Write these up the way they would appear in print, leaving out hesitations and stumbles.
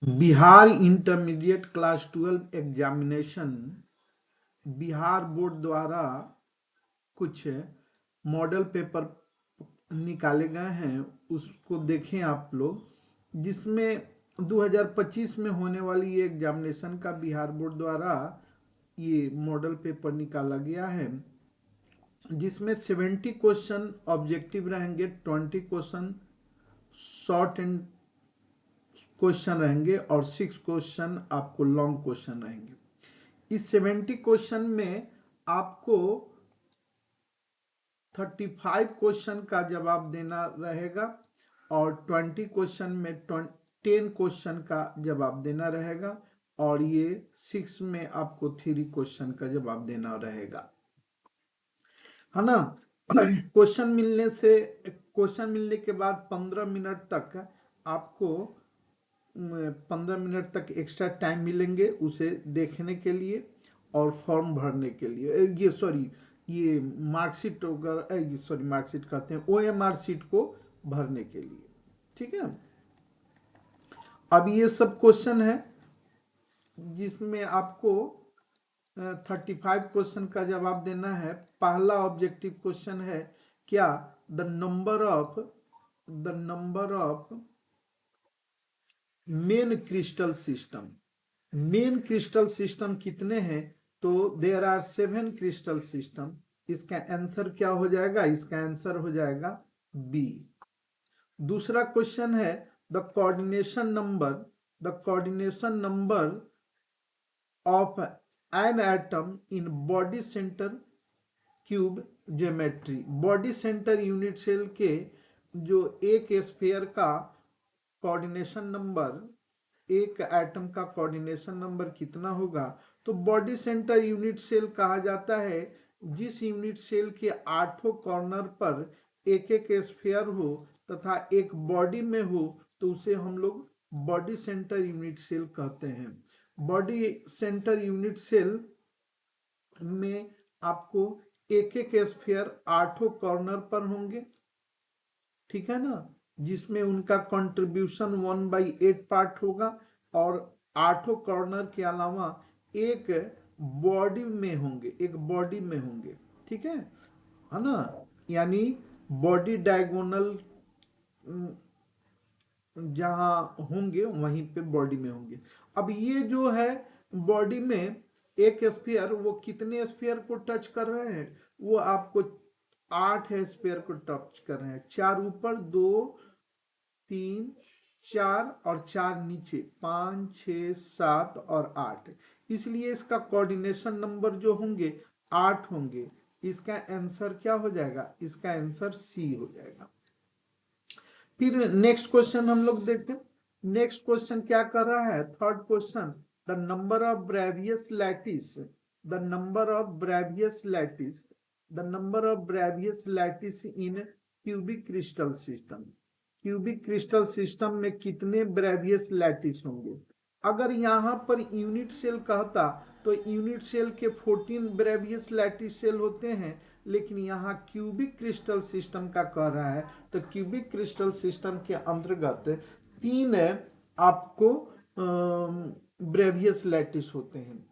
Bihar intermediate class 12 examination Bihar board द्वारा कुछ model paper निकाले गए हैं, उसको देखें आप लोग, जिसमें 2025 में होने वाली ये एग्जामिनेशन का बिहार बोर्ड द्वारा ये मॉडल पेपर निकाला गया है, जिसमें 70 क्वेश्चन ऑब्जेक्टिव रहेंगे, 20 क्वेश्चन शॉर्ट एंड क्वेश्चन रहेंगे और 6 क्वेश्चन आपको लॉन्ग क्वेश्चन रहेंगे। इस 70 क्वेश्चन में आपको 35 क्वेश्चन का जवाब देना रहेगा और 20 क्वेश्चन में 10 क्वेश्चन का जवाब देना रहेगा और ये 6 में आपको 3 क्वेश्चन का जवाब देना रहेगा, है ना। क्वेश्चन मिलने के बाद 15 मिनट तक आपको 15 मिनट तक एक्स्ट्रा टाइम मिलेंगे उसे देखने के लिए और फॉर्म भरने के लिए। ये मार्कशीट वगैरह, सॉरी मार्कशीट कहते हैं, OMR शीट को भरने के लिए, ठीक है। अब ये सब क्वेश्चन है जिसमें आपको 35 क्वेश्चन का जवाब देना है। पहला ऑब्जेक्टिव क्वेश्चन है क्या, the number of main crystal system कितने हैं, तो देयर आर 7 क्रिस्टल सिस्टम। इसका आंसर क्या हो जाएगा, इसका आंसर हो जाएगा बी। दूसरा क्वेश्चन है the coordination number of an atom in body centre cube geometry. Body centre unit cell के जो एक स्फीयर का कोऑर्डिनेशन नंबर, एक एटम का कोऑर्डिनेशन नंबर कितना होगा, तो बॉडी सेंटर यूनिट सेल कहा जाता है जिस यूनिट सेल के 8 कॉर्नर पर एक एक स्फीयर हो तथा एक बॉडी में हो तो उसे हम लोग बॉडी सेंटर यूनिट सेल कहते हैं। बॉडी सेंटर यूनिट सेल में आपको एक एक स्फीयर 8 कॉर्नर पर होंगे, ठीक है ना, जिसमें उनका कंट्रीब्यूशन 1/8 पार्ट होगा और 8 कॉर्नर के अलावा एक बॉडी में होंगे, ठीक है ना। यानी बॉडी डायगोनल जहां होंगे वहीं पे बॉडी में होंगे। अब ये जो है बॉडी में एक स्फीयर, वो कितने स्फीयर को टच कर रहे हैं, वो आपको 8 स्फीयर को टच कर रहे हैं। 4 ऊपर, 2 3 4 और 4 नीचे, 5 6 7 और 8। इसलिए इसका कोऑर्डिनेशन नंबर जो होंगे 8 होंगे। इसका आंसर क्या हो जाएगा, इसका आंसर सी हो जाएगा। फिर नेक्स्ट क्वेश्चन हम लोग देखते हैं। नेक्स्ट क्वेश्चन क्या कर रहा है, third question, the number of Bravais lattice in cubic crystal system में कितने ब्रेवियस लैटिस होंगे। अगर यहां पर यूनिट सेल कहता तो यूनिट सेल के 14 ब्रेवियस लैटिस सेल होते हैं, लेकिन यहाँ क्यूबिक क्रिस्टल सिस्टम का कह रहा है तो क्यूबिक क्रिस्टल सिस्टम के अंतर्गत 3 आपको ब्रेवियस लैटिस होते हैं,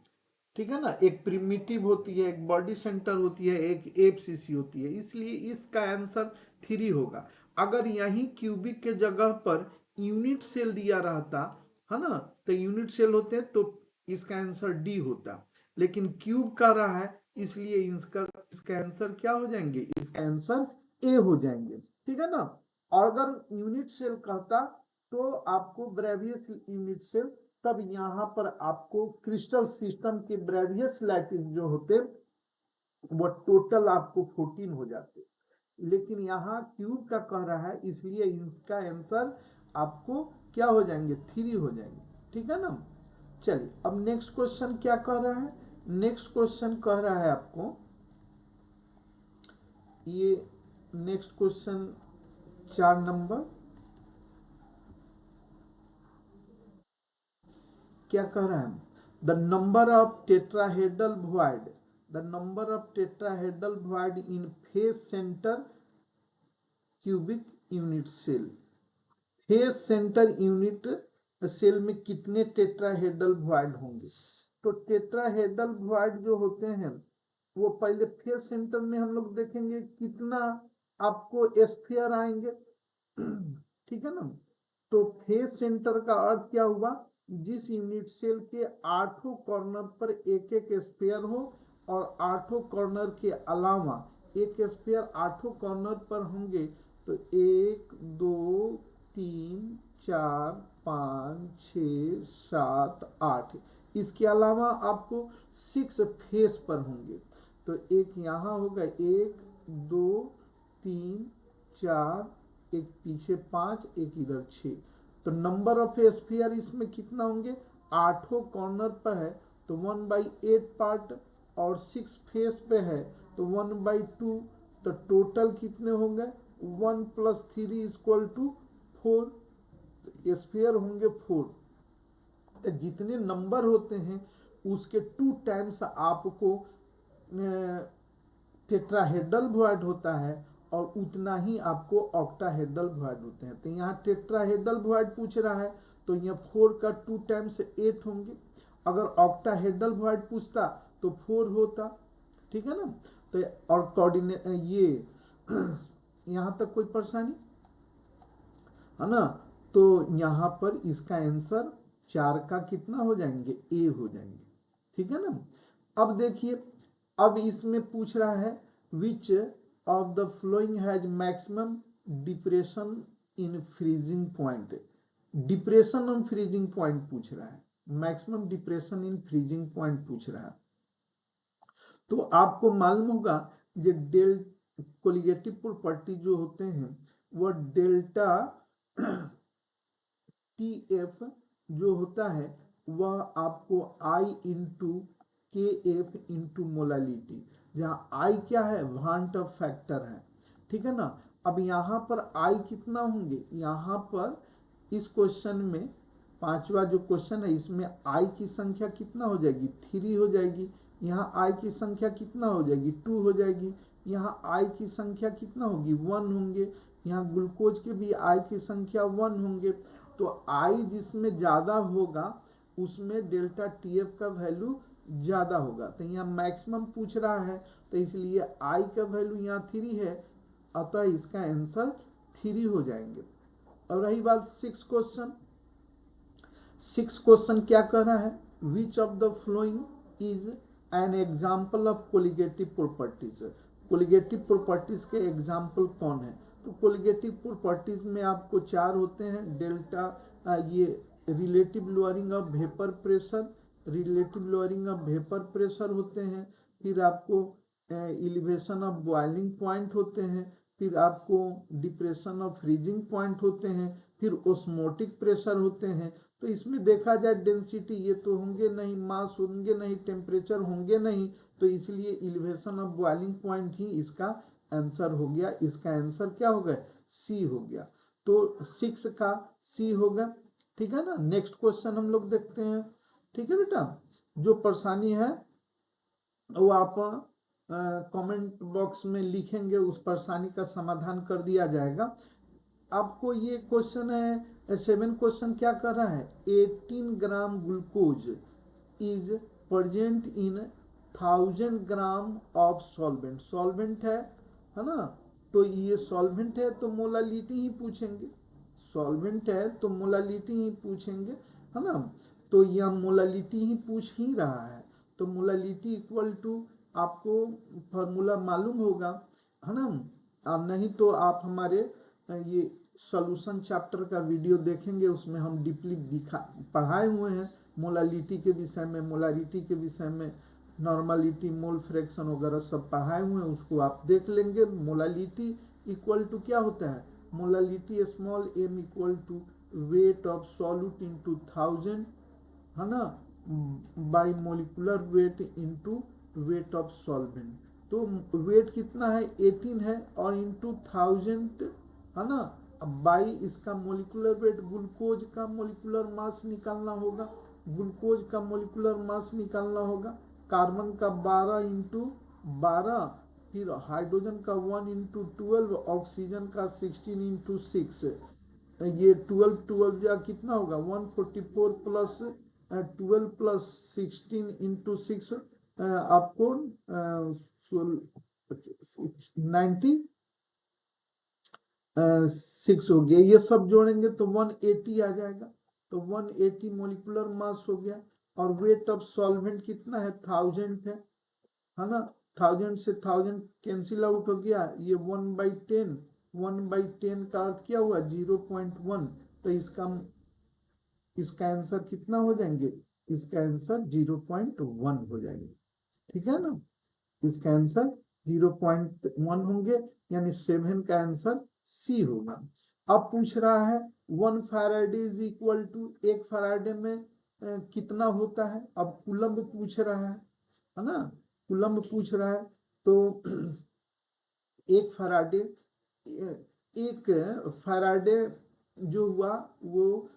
ठीक है ना। एक प्रिमिटिव होती है, एक बॉडी सेंटर होती है, एक एफसीसी होती है, इसलिए इसका आंसर 3 होगा। अगर यही क्यूबिक के जगह पर यूनिट सेल दिया रहता, है ना, तो यूनिट सेल होते हैं तो इसका आंसर डी होता, लेकिन क्यूब का रहा है इसलिए इसका आंसर क्या हो जाएंगे, इसका आंसर ए हो जाएंगे, ठीक है ना। और अगर यूनिट सेल कहता तो आपको ब्रेवियस यूनिट सेल, तब यहां पर आपको क्रिस्टल सिस्टम के ब्रेवियस लैटिस जो होते वो टोटल आपको 14 हो जाते, लेकिन यहाँ क्यूब का कह रहा है इसलिए इसका आंसर आपको क्या हो जाएंगे, 3 हो जाएंगे, ठीक है ना। चलिए अब नेक्स्ट क्वेश्चन क्या कह रहा है, नेक्स्ट क्वेश्चन कह रहा है आपको ये नेक्स्ट क्वेश्चन 4 नंबर क्या कह रहा है, the number of tetrahedral void in face centre cubic unit cell. Face centre unit cell में कितने टेट्राहेड्रल वॉइड होंगे। तो टेट्राहेड्रल वॉइड जो होते हैं वो पहले फेस सेंटर में हम लोग देखेंगे कितना आपको स्फीयर आएंगे। ठीक है ना। तो फेस सेंटर का अर्थ क्या हुआ, जिस यूनिट सेल के आठों कॉर्नर पर एक एक स्फीयर हो और आठों कॉर्नर के अलावा एक स्फीयर आठों कॉर्नर पर होंगे। तो 1 2 3 4 5 6 7 8, इसके अलावा आपको 6 फेस पर होंगे। तो एक यहाँ होगा, 1 2 3 4, एक पीछे 5, एक इधर 6। तो नंबर ऑफ स्फीयर इसमें कितना होंगे, आठों कॉर्नर पर है तो 1/8 पार्ट, और 6 फेस पे है तो 1/2। तो टोटल कितने होंगे, 1 + 3 = 4 स्फीयर होंगे 4। तो जितने नंबर होते हैं उसके 2 टाइम्स आपको टेट्राहेड्रल वॉइड होता है और उतना ही आपको ऑक्टाहेड्रल वॉइड होते हैं। तो यहाँ टेट्राहेड्रल वॉइड पूछ रहा है तो यहाँ 4 का 2 टाइम्स 8 होंगे। अगर ऑक्टाहेड्रल वॉइड पूछता तो 4 होता। ठीक है ना। तो और कोऑर्डिनेट ये यहाँ तक कोई परेशानी है ना। तो यहाँ पर इसका आंसर 4 का कितना हो जाएंगे, ए हो जाएंगे। ठीक है ना। अब देखिए, अब इसमें पूछ रहा है which of the flowing has maximum depression in freezing point. Depression on freezing point पूछ रहा है, maximum depression in freezing point पूछ रहा है। तो आपको मालूम होगा जो कोलिगेटिव प्रॉपर्टी जो होते हैं वह डेल्टा टी एफ जो होता है वह आपको आई इंटू के एफ इंटू मोलालिटी, जहाँ आई क्या है, वांट ऑफ फैक्टर है। ठीक है ना। अब यहाँ पर आई कितना होंगे, यहाँ पर इस क्वेश्चन में पांचवा जो क्वेश्चन है इसमें आई की संख्या कितना हो जाएगी, 3 हो जाएगी। यहाँ आई की संख्या कितना हो जाएगी, 2 हो जाएगी। यहाँ आई की संख्या कितना होगी, 1 होंगे। यहाँ ग्लूकोज के भी आई की संख्या 1 होंगे। तो आई जिसमें ज्यादा होगा उसमें डेल्टा टी एफ का वैल्यू ज्यादा होगा। तो यहाँ मैक्सिमम पूछ रहा है तो इसलिए आई का वैल्यू यहाँ 3 है, अतः इसका आंसर 3 हो जाएंगे। और रही बात 6 क्वेश्चन, 6 क्वेश्चन क्या कह रहा है, which of the following is an example of colligative properties. Colligative properties के एग्जाम्पल कौन है। तो कोलिगेटिव प्रॉपर्टीज में आपको 4 होते हैं, डेल्टा ये relative lowering of vapour pressure, relative lowering of vapour pressure होते हैं। फिर आपको एलिवेशन ऑफ बॉइलिंग पॉइंट होते हैं। फिर आपको डिप्रेशन ऑफ फ्रीजिंग पॉइंट होते हैं। फिर ओस्मोटिक प्रेशर होते हैं। तो इसमें देखा जाए डेंसिटी ये तो होंगे नहीं, मास होंगे नहीं, टेम्परेचर होंगे नहीं, तो इसलिए एलिवेशन ऑफ बॉइलिंग पॉइंट ही इसका आंसर हो गया। इसका आंसर क्या हो गया, सी हो गया। तो 6 का सी होगा। ठीक है ना। नेक्स्ट क्वेश्चन हम लोग देखते हैं। ठीक है बेटा, जो परेशानी है वो आप कमेंट बॉक्स में लिखेंगे, उस परेशानी का समाधान कर दिया जाएगा। आपको ये क्वेश्चन है 7 क्वेश्चन क्या कर रहा है, 18 gram glucose is present in 1000 gram of solvent. Solvent है ना। तो ये सॉल्वेंट है तो मोलालिटी ही पूछेंगे, सॉल्वेंट है तो मोलालिटी ही पूछेंगे, है ना। तो यह मोलालिटी ही पूछ ही रहा है। तो मोलालिटी इक्वल टू आपको फॉर्मूला मालूम होगा, है ना। और नहीं तो आप हमारे ये सॉल्यूशन चैप्टर का वीडियो देखेंगे, उसमें हम डीपली पढ़ाए हुए हैं मोलालिटी के विषय में, मोलारिटी के विषय में, नॉर्मलिटी, मोल फ्रैक्शन वगैरह सब पढ़ाए हुए हैं, उसको आप देख लेंगे। मोलालिटी इक्वल टू क्या होता है, molality small m equal to weight of solute into 1000, है ना, by molecular weight into weight of solvent. तो वेट कितना है 18 है और इंटू 1000, है ना, बाई इसका मोलिकुलर वेट, ग्लूकोज का मोलिकुलर मास निकालना होगा, ग्लूकोज का मोलिकुलर मास निकालना होगा। कार्बन का 12 इंटू 12, फिर हाइड्रोजन का 1 इंटू 12, ऑक्सीजन का 16 इंटू 6। ये 12 या कितना होगा 144 प्लस 12 प्लस 16 इंटू 6 आपको 96 हो गया। ये सब जोड़ेंगे तो 180 आ जाएगा। तो 180 मोलिकुलर मास हो गया। और वेट ऑफ सॉल्वेंट कितना है 1000 है ना। 1000 से 1000 कैंसिल आउट हो गया। ये 1/10 1/10 का अर्थ क्या हुआ 0.1। तो इसका आंसर कितना हो जाएंगे, इसका आंसर 0.1 हो जाएंगे। ठीक है ना, इसका आंसर 0.1 होंगे, यानी 7 का आंसर सी होगा। अब पूछ रहा है 1 faraday is equal to, 1 faraday में कितना होता है। अब कूलम्ब पूछ रहा है ना, कूलम्ब पूछ रहा है। तो एक फैराडे, एक फैराडे जो हुआ वो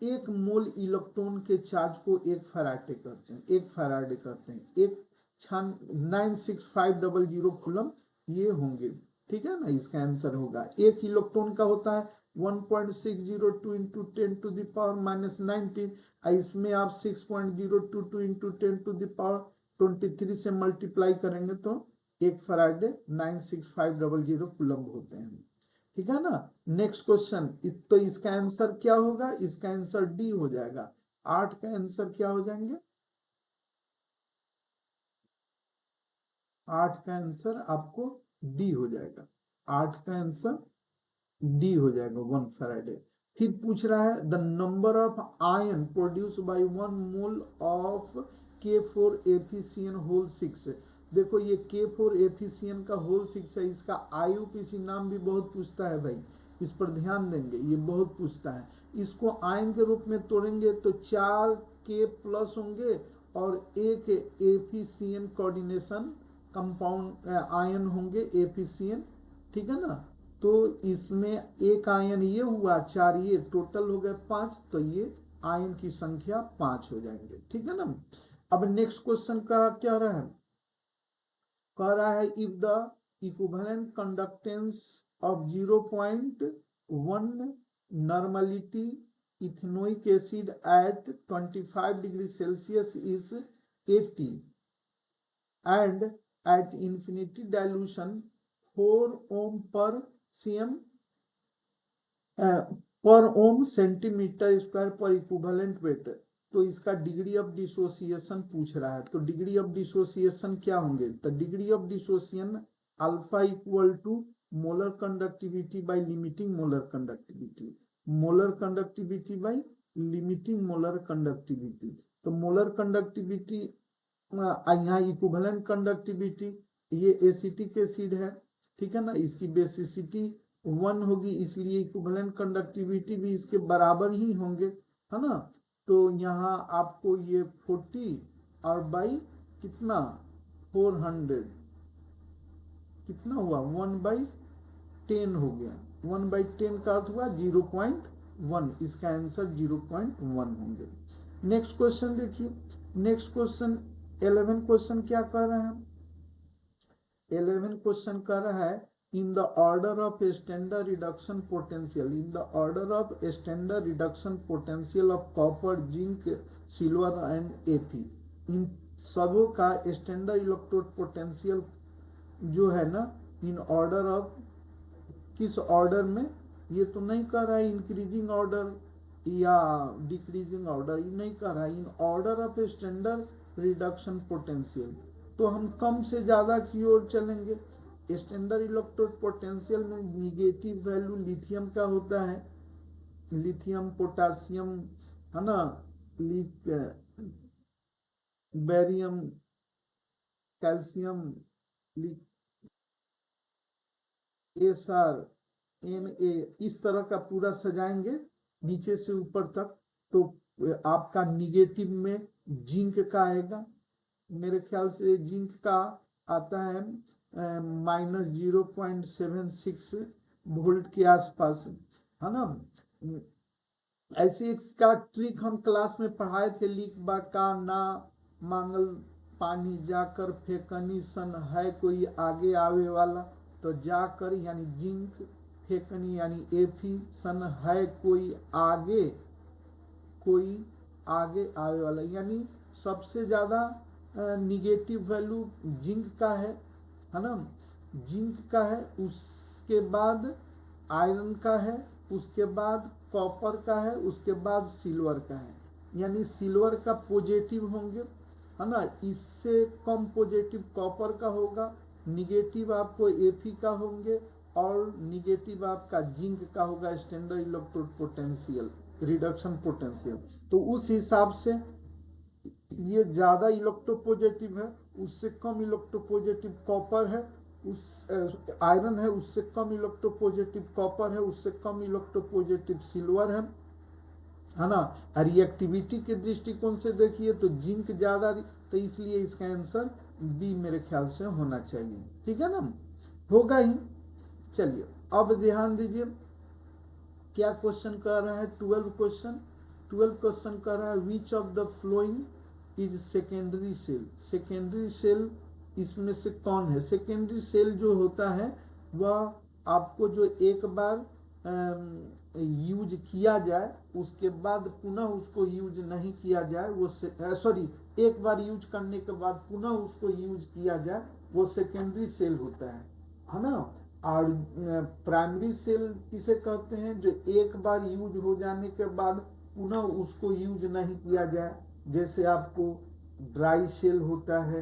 1 मोल इलेक्ट्रॉन के चार्ज को 1 फैराडे कहते हैं, 1 फैराडे कहते हैं। एक 96500 कूलम ये होंगे। ठीक है ना, इसका आंसर होगा। एक इलेक्ट्रॉन का होता है 1.602 इंटू 10⁻⁻19। इसमें आप 6.022 इंटू 10⁻23 से मल्टीप्लाई करेंगे तो 1 फैराडे 96500 कूलम होते हैं। ठीक है ना। नेक्स्ट क्वेश्चन, तो इसका आंसर क्या होगा, इसका आंसर डी हो जाएगा। 8 का आंसर क्या हो जाएंगे, 8 का आंसर आपको डी हो जाएगा। 8 का आंसर डी हो जाएगा 1 फैराडे। फिर पूछ रहा है the number of ion produce by 1 mole of K4 होल 6। देखो ये K4 का होल 6 है। इसका IUPAC नाम भी बहुत पूछता है भाई, इस पर ध्यान देंगे, ये बहुत पूछता है। इसको आयन के रूप में तोड़ेंगे तो 4 K प्लस होंगे और एक एफिसियन कोऑर्डिनेशन कंपाउंड आयन होंगे एफिसियन। ठीक है ना। तो इसमें एक आयन ये हुआ 4, ये टोटल हो गए 5। तो ये आयन की संख्या 5 हो जाएंगे। ठीक है ना। अब नेक्स्ट क्वेश्चन का क्या रहा है, कह रहा है if the equivalent conductance of 0.1 normality ethanoic acid at 25 degree celsius is 80 and at infinity dilution 4 ohm पर ओम सेंटीमीटर स्क्वायर पर इक्विवेलेंट वेट। तो इसका डिग्री ऑफ डिसोसिएशन पूछ रहा है। तो डिग्री ऑफ डिसोसिएशन क्या होंगे, तो degree of dissociation alpha equal to molar conductivity by limiting molar conductivity, molar conductivity by limiting molar conductivity. तो मोलर कंडक्टिविटी यहाँ इक्विवेलेंट कंडक्टिविटी, ये एसिटिक एसिड है। ठीक है ना, इसकी बेसिसिटी 1 होगी, इसलिए इक्विवेलेंट कंडक्टिविटी भी इसके बराबर ही होंगे, है ना। तो यहाँ आपको ये 40 और बाई कितना 400 कितना हुआ 1/10 हो गया। 1/10 का अर्थ हुआ 0.1, इसका आंसर 0.1 होंगे। नेक्स्ट क्वेश्चन देखिए, नेक्स्ट क्वेश्चन 11 क्वेश्चन क्या कर रहे हैं, 11 क्वेश्चन कर रहा है in the order of standard reduction potential, in the order of standard reduction potential of copper zinc silver and एफी, इन सबों का स्टैंडर्ड इलेक्ट्रोड पोटेंशियल जो है ना, इन ऑर्डर ऑफ, किस ऑर्डर में, ये तो नहीं कर रहा है इंक्रीजिंग ऑर्डर या डिक्रीजिंग ऑर्डर, ये नहीं कर रहा है, इन order of standard reduction potential. तो हम कम से ज्यादा की ओर चलेंगे। स्टैंडर्ड इलेक्ट्रोड पोटेंशियल में निगेटिव वैल्यू लिथियम का होता है, लिथियम पोटासियम है ना, बैरियम कैल्शियम SrNa, इस तरह का पूरा सजाएंगे नीचे से ऊपर तक। तो आपका निगेटिव में जिंक का आएगा, मेरे ख्याल से जिंक का आता है -0.76 वोल्ट के आसपास, है ना। ऐसे इसका ट्रिक हम क्लास में पढ़ाए थे, लिख बाका ना मांगल पानी जाकर फेंकनी सन, है कोई आगे आवे वाला। तो जाकर यानी जिंक, फेकनी यानी एफिशन है कोई आगे आने वाला, यानी सबसे ज़्यादा निगेटिव वैल्यू जिंक का है ना, जिंक का है, उसके बाद आयरन का है, उसके बाद कॉपर का है, उसके बाद सिल्वर का है। यानी सिल्वर का पॉजिटिव होंगे, है ना, इससे कम पॉजिटिव कॉपर का होगा, निगेटिव आपको एफी का होंगे, और निगेटिव आपका जिंक का होगा, standard electrode potential reduction potential. तो उस हिसाब से ये ज़्यादा इलेक्ट्रोपॉजिटिव है, उससे कम इलेक्ट्रोपॉजिटिव कॉपर है, उस आयरन है, उससे कम इलेक्ट्रोपॉजिटिव कॉपर है, उससे कम इलेक्ट्रोपॉजिटिव सिल्वर है ना। रिएक्टिविटी के दृष्टिकोण से देखिए तो जिंक ज़्यादा, तो इसलिए इसका आंसर बी मेरे ख्याल से होना चाहिए। ठीक है ना, होगा ही। चलिए अब ध्यान दीजिए क्या क्वेश्चन कर रहा है। 12 क्वेश्चन कर रहा है which of the following is secondary cell. Secondary cell इसमें से कौन है। सेकेंडरी सेल जो होता है वह आपको जो एक बार यूज किया जाए उसके बाद पुनः उसको यूज नहीं किया जाए, वो सॉरी, एक बार यूज करने के बाद पुनः उसको यूज किया जाए, वो सेकेंडरी सेल होता है ना। और प्राइमरी सेल किसे कहते हैं, जो एक बार यूज हो जाने के बाद पुनः उसको यूज नहीं किया जाए। जैसे आपको ड्राई सेल होता है,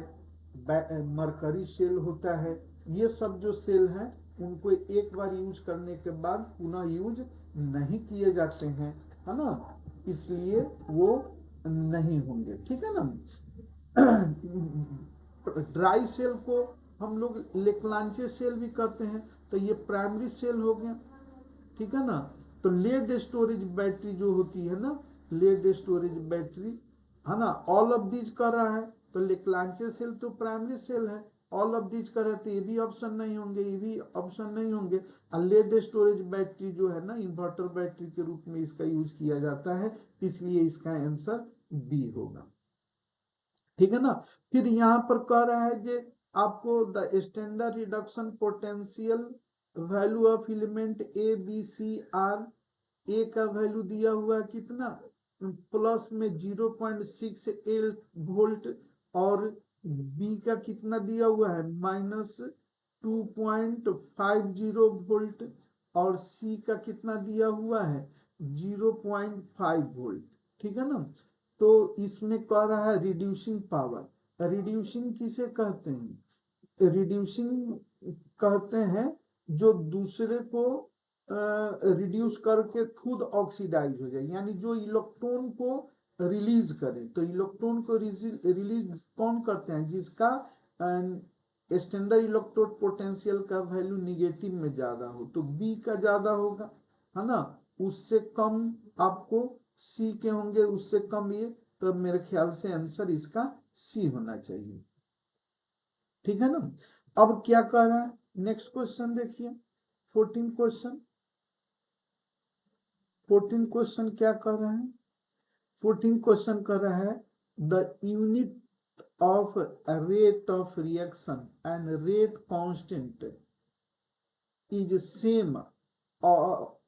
मरकरी सेल होता है, ये सब जो सेल हैं उनको एक बार यूज करने के बाद पुनः यूज नहीं किए जाते हैं, है ना, इसलिए वो नहीं होंगे। ठीक है ना। ड्राई सेल को हम लोग लेक्लांचे सेल भी कहते हैं, तो ये प्राइमरी सेल हो गया। ठीक है ना। तो लेड स्टोरेज बैटरी जो होती है ना, लेड स्टोरेज बैटरी, है ना, ऑल ऑफ दीज कर रहा है, तो लेक्लांचे सेल तो प्राइमरी सेल है, ऑल ऑफ दीज कर रहे तो ये भी ऑप्शन नहीं होंगे, ये भी ऑप्शन नहीं होंगे। और लेड स्टोरेज बैटरी जो है ना, इन्वर्टर बैटरी के रूप में इसका यूज किया जाता है, इसलिए इसका आंसर बी होगा। ठीक है ना। फिर यहां पर कह रहा है कि आपको the standard reduction potential value of element A B C are. A का वैल्यू दिया हुआ है कितना, प्लस में 0.68 वोल्ट, और बी का कितना दिया हुआ है, -2.50 वोल्ट, और सी का कितना दिया हुआ है, 0.5 वोल्ट। ठीक है ना। तो इसमें कह रहा है रिड्यूसिंग पावर। रिड्यूसिंग किसे कहते हैं, रिड्यूसिंग कहते हैं जो दूसरे को रिड्यूस करके खुद ऑक्सीडाइज हो जाए, यानी जो इलेक्ट्रॉन को रिलीज करे। तो इलेक्ट्रॉन को रिलीज कौन करते हैं, जिसका स्टैंडर्ड इलेक्ट्रोड पोटेंशियल का वैल्यू निगेटिव में ज्यादा हो, तो बी का ज्यादा होगा, है ना, उससे कम आपको सी के होंगे, उससे कम ये, तो मेरे ख्याल से आंसर इसका सी होना चाहिए। ठीक है ना। अब क्या कह रहा है, नेक्स्ट क्वेश्चन देखिए, 14 क्वेश्चन। 14 क्वेश्चन क्या कर रहा है, 14 क्वेश्चन कर रहा है the unit of a rate of reaction and rate constant is same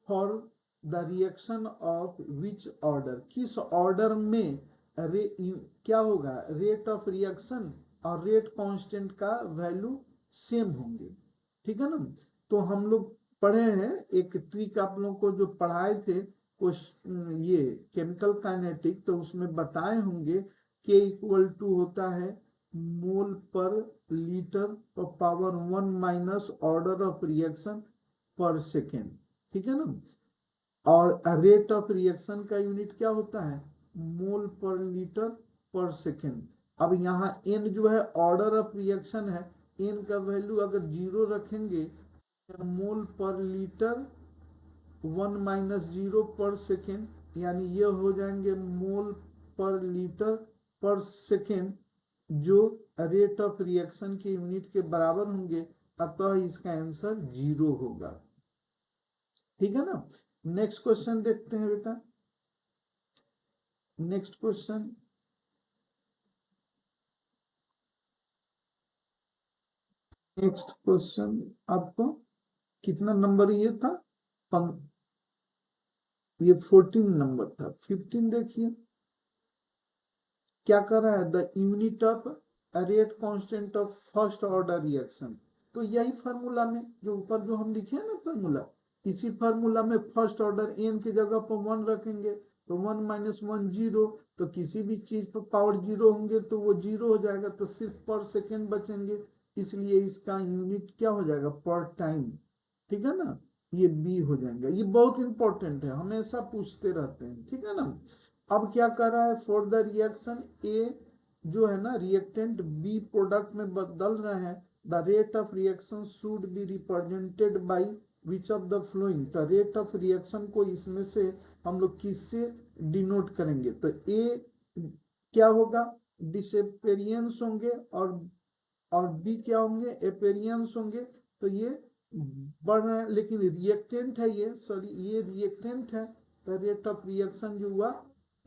for the reaction of which order। किस ऑर्डर में क्या होगा, रेट ऑफ रिएक्शन और रेट कांस्टेंट का वैल्यू सेम होंगे। ठीक है ना। तो हम लोग पढ़े हैं एक ट्रिक, आप लोगों को जो पढ़ाए थे कुछ ये केमिकल काइनेटिक, तो उसमें बताए होंगे के इक्वल टू होता है मोल पर लीटर पर power 1 minus order of reaction पर सेकेंड। ठीक है ना। और रेट ऑफ रिएक्शन का यूनिट क्या होता है, मोल पर लीटर पर सेकेंड। अब यहाँ n जो है ऑर्डर ऑफ रिएक्शन है, n का वैल्यू अगर 0 रखेंगे, मोल पर लीटर 1 माइनस 0 पर सेकेंड, यानी ये हो जाएंगे मोल पर लीटर पर सेकेंड, जो रेट ऑफ रिएक्शन के यूनिट के बराबर होंगे, अतः इसका आंसर 0 होगा। ठीक है ना। नेक्स्ट क्वेश्चन देखते हैं बेटा। नेक्स्ट क्वेश्चन, नेक्स्ट क्वेश्चन आपको कितना नंबर ये था, ये 14 नंबर था। 15 देखिए क्या कर रहा है, the unit of rate constant of first order reaction. तो यही फार्मूला में जो ऊपर जो हम लिखे हैं ना फार्मूला, इसी फार्मूला में फर्स्ट ऑर्डर एन की जगह पर 1 रखेंगे तो 1 - 1 0। तो किसी भी चीज पर पावर 0 होंगे तो वो 0 हो जाएगा, तो सिर्फ पर सेकेंड बचेंगे, इसलिए इसका यूनिट क्या हो जाएगा, पर टाइम। ठीक है ना, ये बी हो जाएगा। ये बहुत इंपॉर्टेंट है, हमेशा पूछते रहते हैं, ठीक है ना। अब क्या कर रहा है, फॉर द रिएक्शन ए जो है ना रिएक्टेंट बी प्रोडक्ट में बदल रहे हैं, the rate of reaction should be represented by which of the flowing. The rate of reaction को इसमें से हम लोग किससे डिनोट करेंगे, तो ए क्या होगा, डिसपेरियंस होंगे, और बी क्या होंगे, एपेरियंस होंगे। तो ये बढ़ रहे हैं, लेकिन रिएक्टेंट है ये, सॉरी ये रिएक्टेंट है। तो रेट ऑफ रिएक्शन जो हुआ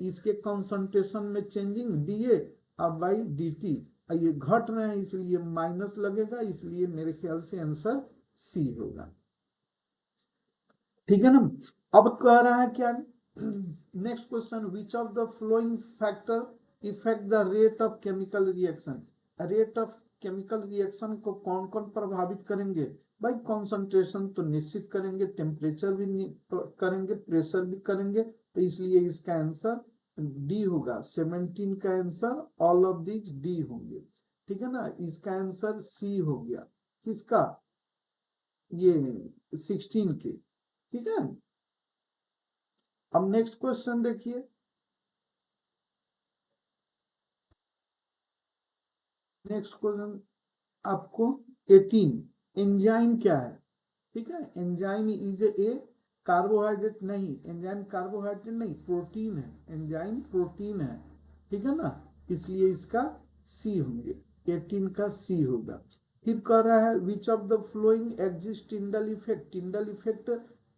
इसके कंसंट्रेशन में चेंजिंग डी ए अब बाई डी टी, ये घट रहे हैं इसलिए माइनस लगेगा, इसलिए मेरे ख्याल से आंसर सी होगा। ठीक है ना। अब कह रहा है क्या, next question, which of the flowing factor effect the rate of chemical reaction. Rate of chemical reaction को कौन कौन प्रभावित करेंगे, भाई कॉन्सेंट्रेशन तो निश्चित करेंगे, टेम्परेचर भी करेंगे, प्रेशर भी करेंगे, तो इसलिए इसका आंसर डी होगा। 17 का answer all of these D होंगे। ठीक है ना, इसका आंसर सी हो गया, किसका, ये 16 के। ठीक है, अब नेक्स्ट क्वेश्चन देखिए, नेक्स्ट क्वेश्चन आपको 18, एंजाइम क्या है। ठीक है, एंजाइम इज ए कार्बोहाइड्रेट नहीं, एंजाइम कार्बोहाइड्रेट नहीं, प्रोटीन है, एंजाइम प्रोटीन है। ठीक है ना, इसलिए इसका सी होंगे, 18 का सी होगा। फिर कह रहा है which of the flowing exist Tyndall effect. Tyndall effect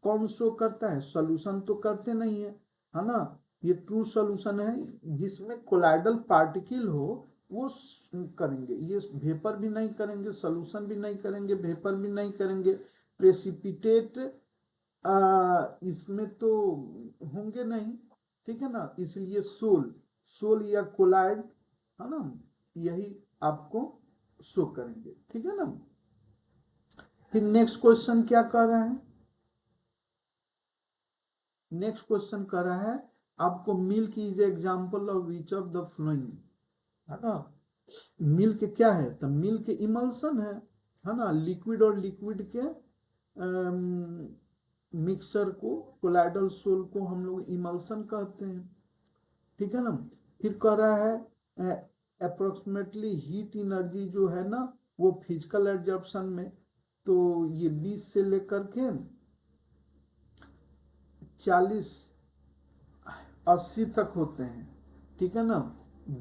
कौन शो करता है, सोल्यूशन तो करते नहीं है ना, ये ट्रू सोल्यूशन है, जिसमें कोलाइडल पार्टिकल हो वो करेंगे, ये वेपर भी नहीं करेंगे, सोल्यूशन भी नहीं करेंगे, वेपर भी नहीं करेंगे, प्रेसिपिटेट इसमें तो होंगे नहीं। ठीक है ना, इसलिए सोल सोल या कोलाइड है ना, यही आपको शो करेंगे। ठीक है ना, फिर नेक्स्ट क्वेश्चन क्या कर रहा है, नेक्स्ट क्वेश्चन कर रहा है आपको milk is example of which of the flowing, है ना। मिल्क क्या है, तो मिल्क इमल्सन है ना, लिक्विड और लिक्विड के मिक्सर को, कोलाइडल सोल को हम लोग इमल्सन कहते हैं। ठीक है ना, फिर कह रहा है अप्रोक्सीमेटली हीट एनर्जी जो है ना वो फिजिकल एब्जॉर्प्शन में, तो ये 20 से लेकर के 40 80 तक होते हैं। ठीक है ना,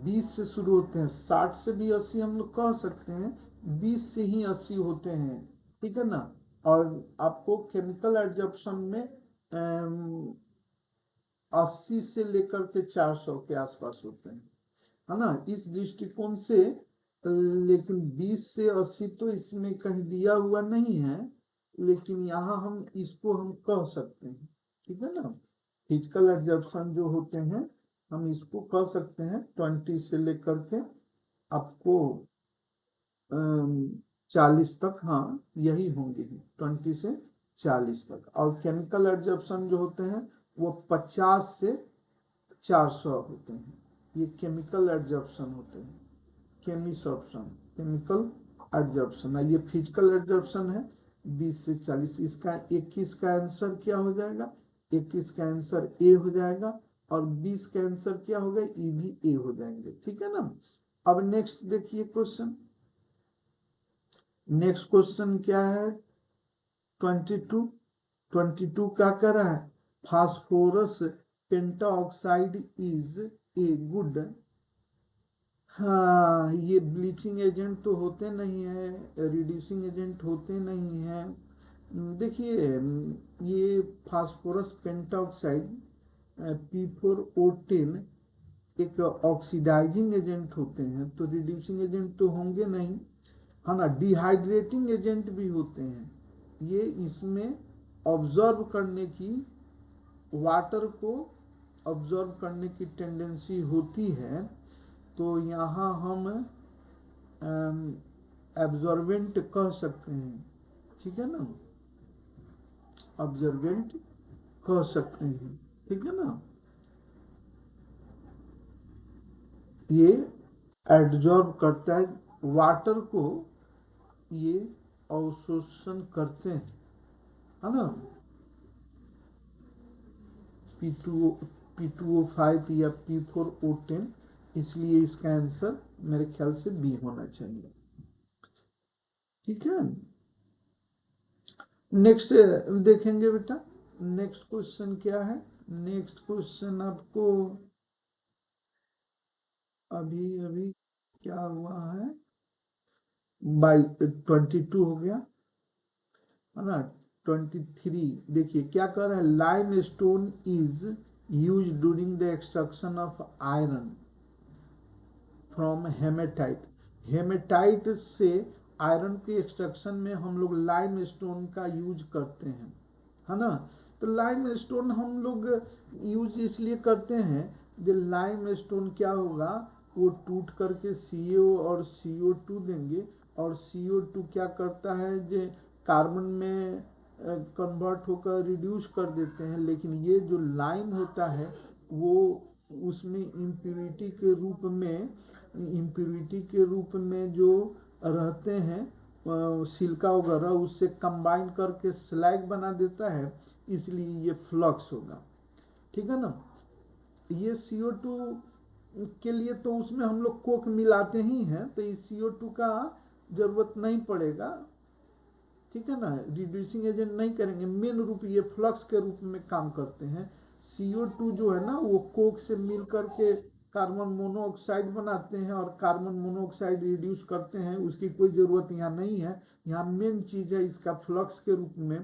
20 से शुरू होते हैं, 60 से भी 80 हम लोग कह सकते हैं, 20 से ही 80 होते हैं। ठीक है ना, और आपको केमिकल एब्जॉर्प्शन में 80 से लेकर के 400 के आसपास होते हैं, है ना, इस दृष्टिकोण से। लेकिन 20 से 80 तो इसमें कहीं दिया हुआ नहीं है, लेकिन यहाँ हम इसको हम कह सकते हैं। ठीक है ना, फिजिकल एब्जॉर्प्शन जो होते हैं हम इसको कह सकते हैं 20 से लेकर के आपको 40 तक, हाँ यही होंगे, 20 से 40 तक। और केमिकल एब्जॉर्प्शन जो होते हैं वो 50 से 400 होते हैं, ये केमिकल एब्जॉर्प्शन होते हैं, केमिसॉर्प्शन, केमिकल एब्जॉर्प्शन। ये फिजिकल एब्जॉर्प्शन है 20 से 40। इसका 21 का आंसर क्या हो जाएगा, 21 का आंसर ए हो जाएगा, और 20 का आंसर क्या होगा, ई भी ए हो जाएंगे। ठीक है ना, अब नेक्स्ट देखिए क्वेश्चन, नेक्स्ट क्वेश्चन क्या है 22। 22 क्या कर रहा है, phosphorus pentoxide is a good, हाँ ये ब्लीचिंग एजेंट तो होते नहीं है, रिड्यूसिंग एजेंट होते नहीं हैं। देखिए ये फास्फोरस पेंटाऑक्साइड P4O10 एक ऑक्सीडाइजिंग एजेंट होते हैं, तो रिड्यूसिंग एजेंट तो होंगे नहीं, है ना। डिहाइड्रेटिंग एजेंट भी होते हैं, ये इसमें ऑब्जर्व करने की, वाटर को ऑब्जर्व करने की टेंडेंसी होती है, तो यहाँ हम एब्जॉर्बेंट कह सकते हैं, ठीक है ना, ऑब्जर्वेंट कह सकते हैं, ठीक है ना। ये एब्जॉर्ब करता है वाटर को, ये अवशोषण करते हैं, है ना। P2 P2O5 या P4O10, इसलिए इसका आंसर मेरे ख्याल से बी होना चाहिए, ठीक है। नेक्स्ट देखेंगे बेटा, नेक्स्ट क्वेश्चन क्या है। नेक्स्ट क्वेश्चन आपको अभी अभी क्या हुआ है, बाई 22 हो गया है ना। 23 देखिए क्या कर रहा है, limestone is use during the extraction of iron from hematite. Hematite से आयरन के एक्सट्रैक्शन में हम लोग लाइम स्टोन का यूज करते हैं, है ना। तो लाइम स्टोन हम लोग यूज इसलिए करते हैं, जो लाइम स्टोन क्या होगा, वो टूट करके CO और CO2 देंगे, और CO2 क्या करता है, जो कार्बन में कन्वर्ट होकर रिड्यूस कर देते हैं, लेकिन ये जो लाइम होता है वो उसमें इम्प्यूरिटी के रूप में जो रहते हैं सिल्का वगैरह, उससे कंबाइन करके स्लैग बना देता है, इसलिए ये फ्लक्स होगा, ठीक है ना। ये CO2 के लिए तो उसमें हम लोग कोक मिलाते ही हैं, तो इस CO2 का जरूरत नहीं पड़ेगा, ठीक है ना। रिड्यूसिंग एजेंट नहीं करेंगे, मेन रूप ये फ्लक्स के रूप में काम करते हैं। CO2 जो है ना, वो कोक से मिल करके कार्बन मोनोऑक्साइड बनाते हैं, और कार्बन मोनोऑक्साइड रिड्यूस करते हैं, उसकी कोई ज़रूरत यहाँ नहीं है। यहाँ मेन चीज़ है इसका फ्लक्स के रूप में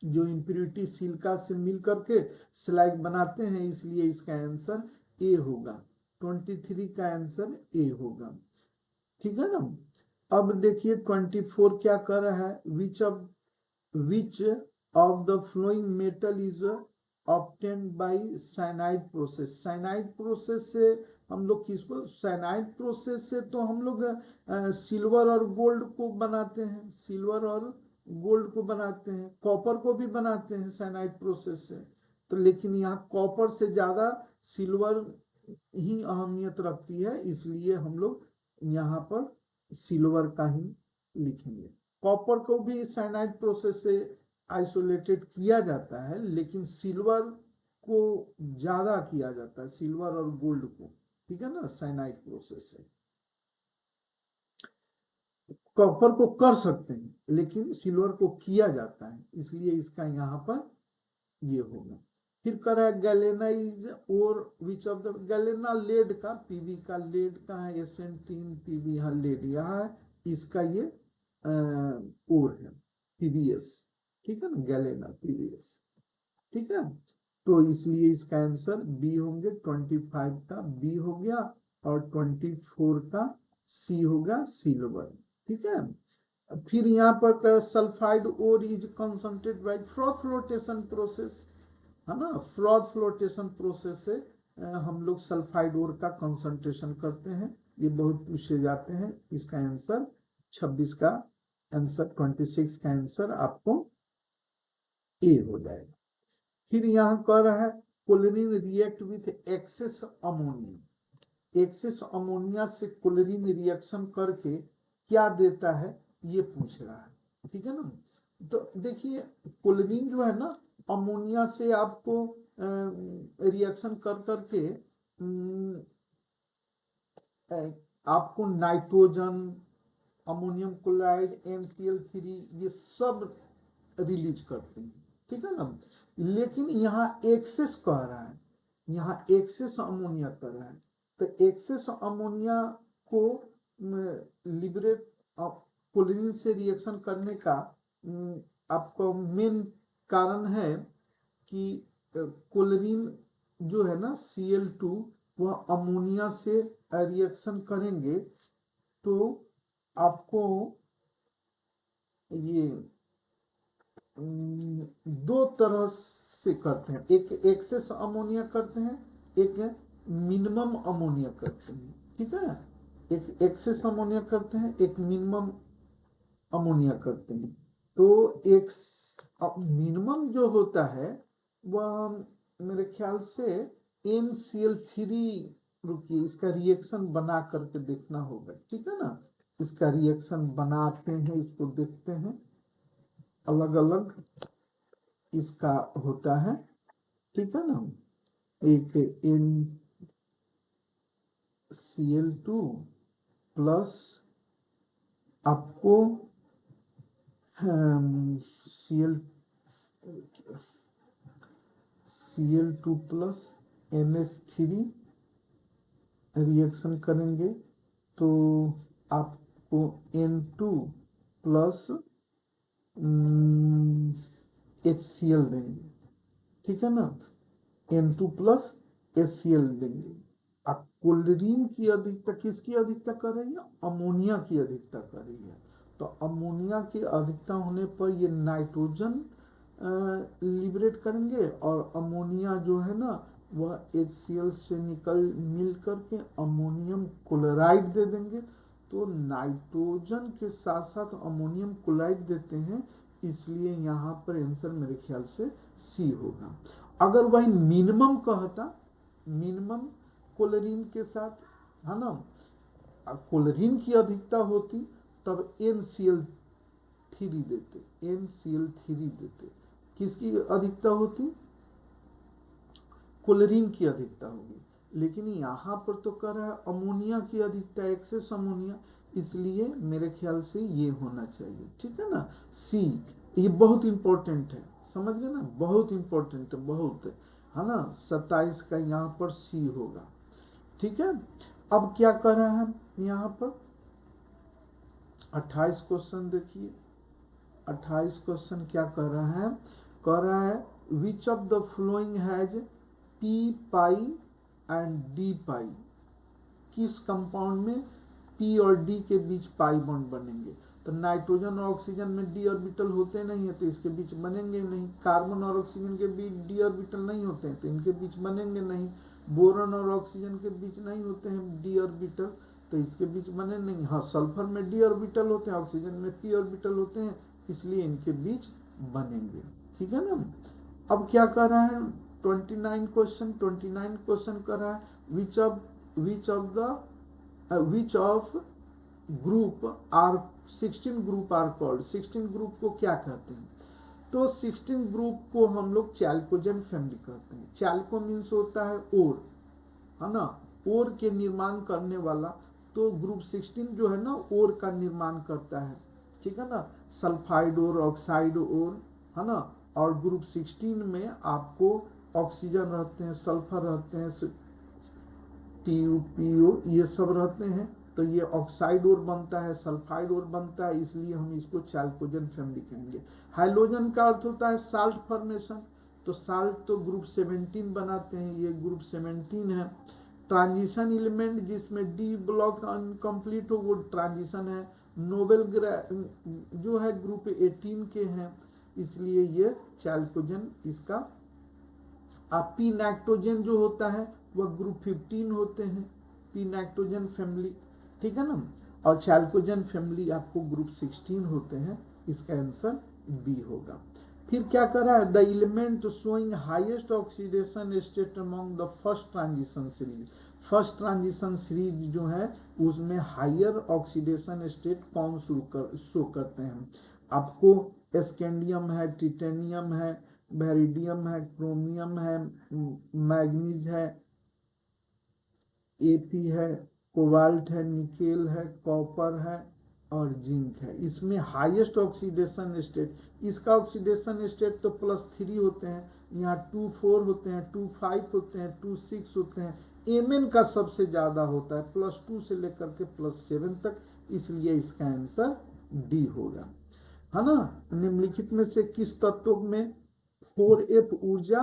जो इम्प्यूरिटी सिलिका से मिल करके स्लाइग बनाते हैं, इसलिए इसका आंसर ए होगा। 23 का आंसर ए होगा, ठीक है ना। अब देखिए 24 क्या कर रहा है, which of the flowing metal is obtained by cyanide process. Cyanide process से हम लोग किसको, साइनाइड प्रोसेस से तो हम लोग सिल्वर और गोल्ड को बनाते हैं, सिल्वर और गोल्ड को बनाते हैं, कॉपर को भी बनाते हैं साइनाइड प्रोसेस से। तो लेकिन यहाँ कॉपर से ज्यादा सिल्वर ही अहमियत रखती है, इसलिए हम लोग यहाँ पर सिल्वर का ही लिखेंगे। कॉपर को भी साइनाइड प्रोसेस से आइसोलेटेड किया जाता है, लेकिन सिल्वर को ज्यादा किया जाता है, सिल्वर और गोल्ड को, ठीक है ना, साइनाइड प्रोसेस से। कॉपर को कर सकते हैं, लेकिन सिल्वर को किया जाता है, इसलिए इसका यहाँ पर ये होगा। फिर करा है गैलेनाइज और which of the, galena lead का, पीवी का, लेड का है SN3, पीवी यहाँ लेड यहाँ है, इसका ये और है PBS, ठीक है ना, गैलेना PBS, ठीक है। तो इसलिए इसका आंसर बी होंगे। 25 का बी हो गया, और 24 का सी होगा, सिल्वर, ठीक है। फिर यहाँ पर sulphide ore is concentrated by froth flotation process, है ना। फ्रॉथ फ्लोटेशन प्रोसेस से हम लोग सल्फाइड ओर का कंसंट्रेशन करते हैं, ये बहुत पूछे जाते हैं। इसका आंसर 26 का आंसर, 26 का आंसर आपको ए हो जाएगा। फिर यहाँ कह रहा है chlorine react with excess ammonia. Excess ammonia से क्लोरीन रिएक्शन करके क्या देता है, ये पूछ रहा है, ठीक है ना। तो देखिए क्लोरीन जो है ना, अमोनिया से आपको रिएक्शन कर करके आपको नाइट्रोजन, अमोनियम क्लोराइड, NCl3 ये सब रिलीज करते हैं, ठीक है ना। लेकिन यहाँ एक्सेस कह रहा है, यहाँ एक्सेस अमोनिया कर रहा है, तो एक्सेस अमोनिया को लिबरेट क्लोरीन से रिएक्शन करने का आपको मेन कारण है कि क्लोरीन जो है ना Cl2, वह अमोनिया से रिएक्शन करेंगे, तो आपको ये दो तरह से करते हैं, एक एक्सेस अमोनिया करते हैं, एक मिनिमम अमोनिया करते हैं, ठीक है। एक एक्सेस अमोनिया करते हैं, एक मिनिमम अमोनिया करते हैं। तो एक मिनिमम जो होता है वह मेरे ख्याल से NCl3, रुकिए इसका रिएक्शन बना करके देखना होगा, ठीक है ना। इसका रिएक्शन बनाते हैं, इसको देखते हैं, अलग अलग इसका होता है, ठीक है ना। एक NCl2 प्लस आपको Cl2 प्लस NH3 रिएक्शन करेंगे तो आपको N2 प्लस HCl देंगे, ठीक है ना। N2 प्लस HCl देंगे। अब क्लोरीन की अधिकता किसकी अधिकता कर रही है? अमोनिया की अधिकता कर रही है। तो अमोनिया की अधिकता होने पर ये नाइट्रोजन लिबरेट करेंगे और अमोनिया जो है ना वह HCl से मिल करके अमोनियम क्लोराइड दे देंगे। तो नाइट्रोजन के साथ साथ अमोनियम क्लोराइड देते हैं, इसलिए यहाँ पर आंसर मेरे ख्याल से सी होगा। अगर वही मिनिमम कहता, मिनिमम क्लोरीन के साथ, है ना, क्लोरीन की अधिकता होती तब NCl3 देते, NCl3 देते। किसकी अधिकता होती? क्लोरीन की अधिकता होगी। लेकिन यहाँ पर तो कह रहा है अमोनिया की अधिकता, एक्सेस अमोनिया, इसलिए मेरे ख्याल से ये होना चाहिए, ठीक है ना, सी। ये बहुत इंपॉर्टेंट है, समझ गए ना, बहुत इंपॉर्टेंट है, बहुत है ना। 27 का यहाँ पर सी होगा, ठीक है। अब क्या कर रहे हैं यहाँ पर 28 क्वेश्चन देखिए। 28 क्वेश्चन क्या कर रहा है? कह रहा है which of the flowing has P pi and D पाई। किस कंपाउंड में P और D के बीच पाई बॉन्ड बनेंगे? तो नाइट्रोजन और ऑक्सीजन में D ऑर्बिटल होते नहीं है तो इसके बीच बनेंगे नहीं। कार्बन और ऑक्सीजन के बीच D ऑर्बिटल नहीं होते हैं तो इनके बीच बनेंगे नहीं। बोरन और ऑक्सीजन के बीच नहीं होते हैं D ऑर्बिटल तो इसके बीच बने नहीं। हाँ, सल्फर में D ऑर्बिटल होते हैं, ऑक्सीजन में P ऑर्बिटल होते हैं, इसलिए इनके बीच बनेंगे, ठीक है ना। अब क्या कर रहा है 29 क्वेश्चन कर रहा है which of group are 16 group are called. 16 group को क्या कहते हैं? तो 16 ग्रुप को हम लोग चैल्कोजेन फैमिली कहते हैं। चैल्को मीन्स होता है ओर, है ना, ओर के निर्माण करने वाला। तो ग्रुप 16 जो है ना ओर का निर्माण करता है, ठीक है ना, सल्फाइड ओर, ऑक्साइड ओर, है ना। और ग्रुप 16 में आपको ऑक्सीजन रहते हैं, सल्फर रहते हैं, TuPO ये सब रहते हैं। तो ये ऑक्साइड ओर बनता है, सल्फाइड ओर बनता है, इसलिए हम इसको चैल्कोजेन फैमिली कहेंगे। हाइलोजन का अर्थ होता है साल्ट फॉर्मेशन। तो साल्ट तो ग्रुप 17 बनाते हैं, ये ग्रुप 17 है। ट्रांजिशन एलिमेंट जिसमें डी ब्लॉक अनकम्प्लीट हो वो ट्रांजिशन है। नोबेल जो है ग्रुप 18 के हैं, इसलिए ये चैल्कोजेन इसका। पी नाइट्रोजन जो होता है वह ग्रुप 15 होते हैं, पी नाइट्रोजन फैमिली, ठीक है ना। और चैल्कोजेन फैमिली आपको ग्रुप 16 होते हैं, इसका आंसर बी होगा। फिर क्या कर रहा है the element showing highest oxidation state among the first transition series. First transition series जो है उसमें हायर ऑक्सीडेशन स्टेट कौन शो करते हैं? आपको स्कैंडियम है, टिटेनियम है, वेरिडियम है, क्रोमियम है, मैग्नीज है, एपी है, कोबाल्ट है, निकेल है, कॉपर है और जिंक है। इसमें हाईएस्ट ऑक्सीडेशन स्टेट, इसका ऑक्सीडेशन स्टेट तो +3 होते हैं, यहाँ 2,4 होते हैं, 2,5 होते हैं, 2,6 होते हैं। Mn का सबसे ज्यादा होता है +2 से लेकर के +7 तक, इसलिए इसका आंसर डी होगा, है ना। निम्नलिखित में से किस तत्व में 4F ऊर्जा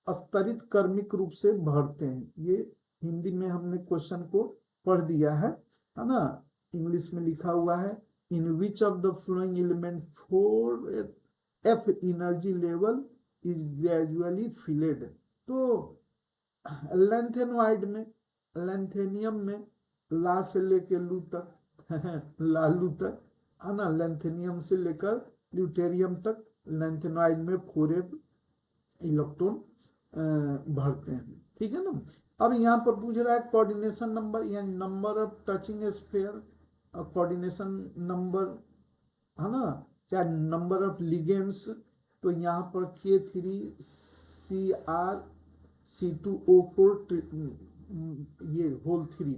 स्तरित कर्मिक रूप से भरते हैं? ये हिंदी में हमने क्वेश्चन को पढ़ दिया है ना। इंग्लिश में लिखा हुआ है in which of the following element 4 F energy level is gradually filled. तो लेंथेनॉइड में, लेंथेनियम में ला से लेकर लू तक लालू तक है ना, लेंथेनियम से लेकर ल्यूटेरियम तक लेंथेनॉइड में 4f इलेक्ट्रॉन भरते हैं, ठीक है ना। अब यहाँ पर पूछ रहा है कोऑर्डिनेशन नंबर या number of touching sphere, coordination number है ना, चाहे नंबर ऑफ लिगेंड्स। तो यहाँ पर K3Cr C2O4 ये होल 3